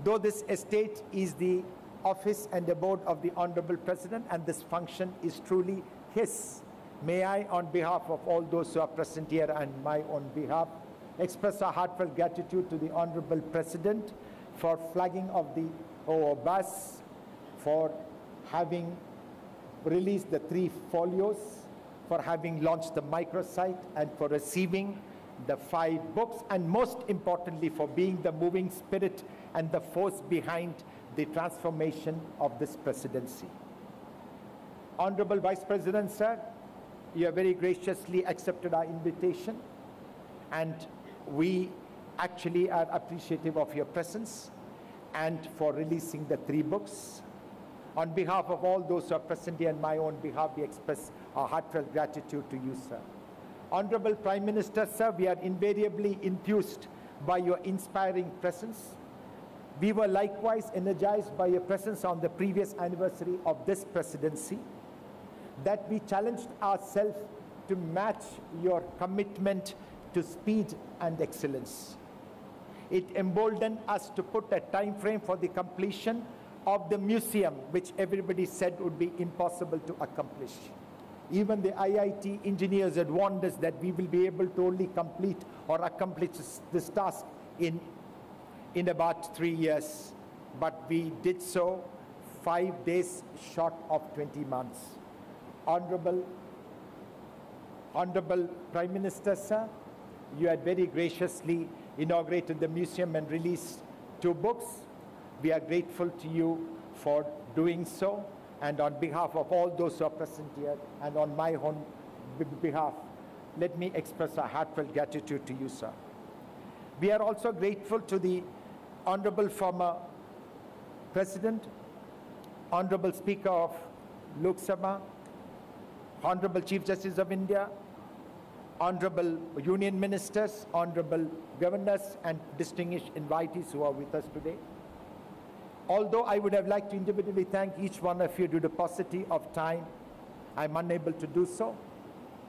Though this estate is the office and abode of the Honorable President and this function is truly his, may I, on behalf of all those who are present here and my own behalf, express our heartfelt gratitude to the Honorable President for flagging of the bus, for having released the 3 folios, for having launched the microsite, and for receiving the 5 books, and most importantly for being the moving spirit and the force behind the transformation of this presidency. Honorable Vice President, sir, you have very graciously accepted our invitation, and we actually are appreciative of your presence and for releasing the 3 books. On behalf of all those who are present here and my own behalf, we express our heartfelt gratitude to you, sir. Honorable Prime Minister, sir, we are invariably enthused by your inspiring presence. We were likewise energized by your presence on the previous anniversary of this presidency, that we challenged ourselves to match your commitment to speed and excellence. It emboldened us to put a time frame for the completion of the museum, which everybody said would be impossible to accomplish. Even the IIT engineers had warned us that we will be able to only complete or accomplish this task in about 3 years. But we did so 5 days short of 20 months. Honorable Prime Minister, sir, you had very graciously inaugurated the museum and released 2 books. We are grateful to you for doing so. And on behalf of all those who are present here and on my own behalf, let me express our heartfelt gratitude to you, sir. We are also grateful to the Honorable former President, Honorable Speaker of Lok Sabha, Honorable Chief Justice of India, Honorable Union Ministers, Honorable Governors, and distinguished invitees who are with us today. Although I would have liked to individually thank each one of you due to paucity of time, I'm unable to do so.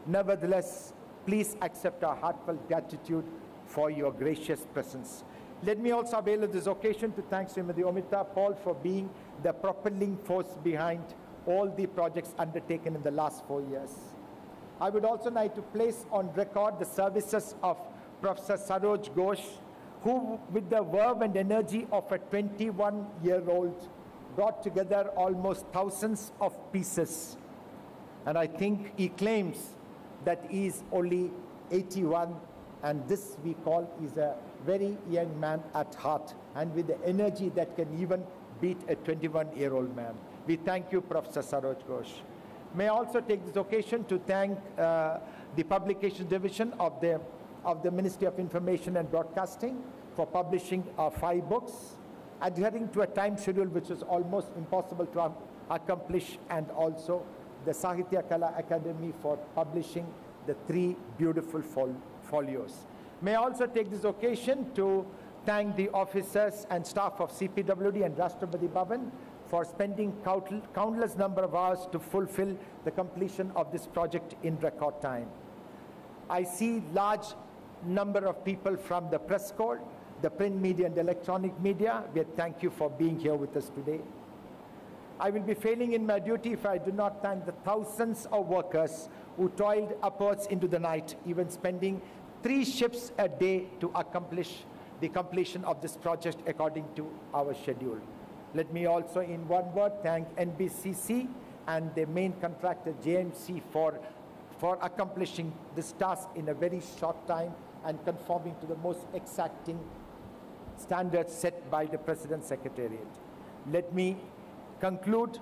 Nevertheless, please accept our heartfelt gratitude for your gracious presence. Let me also avail of this occasion to thank Srimati Omita Paul for being the propelling force behind all the projects undertaken in the last 4 years. I would also like to place on record the services of Professor Saroj Ghosh, who, with the verve and energy of a 21-year-old, brought together almost thousands of pieces. And I think he claims that he is only 81, and this we call is a very young man at heart, and with the energy that can even beat a 21-year-old man. We thank you, Professor Saroj Ghosh. May I also take this occasion to thank the Publication Division of the Ministry of Information and Broadcasting for publishing our 5 books, adhering to a time schedule which was almost impossible to accomplish, and also the Sahitya Kala Academy for publishing the 3 beautiful folios. May I also take this occasion to thank the officers and staff of CPWD and Rashtrapati Bhavan for spending countless number of hours to fulfill the completion of this project in record time. I see large number of people from the press corps, the print media and electronic media. We thank you for being here with us today. I will be failing in my duty if I do not thank the thousands of workers who toiled upwards into the night, even spending 3 shifts a day to accomplish the completion of this project according to our schedule. Let me also, in one word, thank NBCC and the main contractor JMC for accomplishing this task in a very short time and conforming to the most exacting standards set by the President's Secretariat. Let me conclude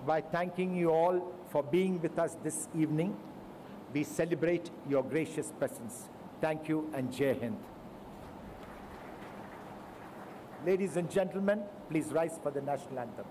by thanking you all for being with us this evening. We celebrate your gracious presence. Thank you and Jai Hind. Ladies and gentlemen, please rise for the national anthem.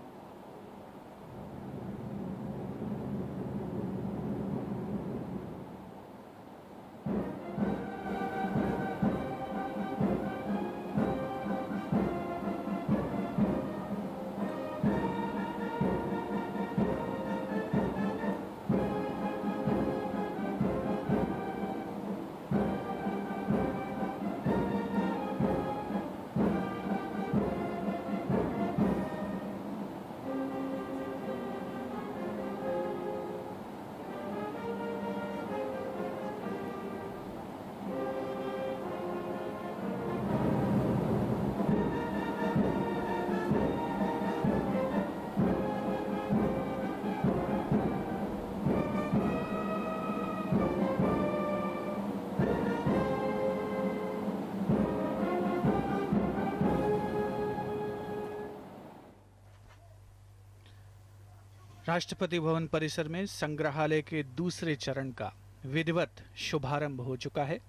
Rashtrapati Bhavan परिसर में संग्रहालय के दूसरे चरण का विधिवत शुभारंभ हो चुका है।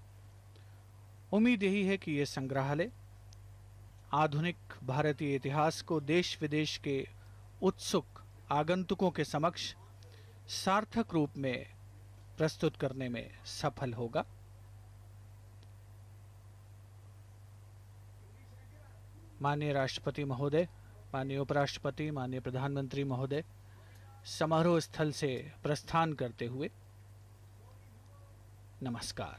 उम्मीद यही है कि यह संग्रहालय आधुनिक भारतीय इतिहास को देश विदेश के उत्सुक आगंतुकों के समक्ष सार्थक रूप में प्रस्तुत करने में सफल होगा। माननीय राष्ट्रपति महोदय, माननीय उपराष्ट्रपति, माननीय प्रधानमंत्री महोदय समारोह स्थल से प्रस्थान करते हुए नमस्कार।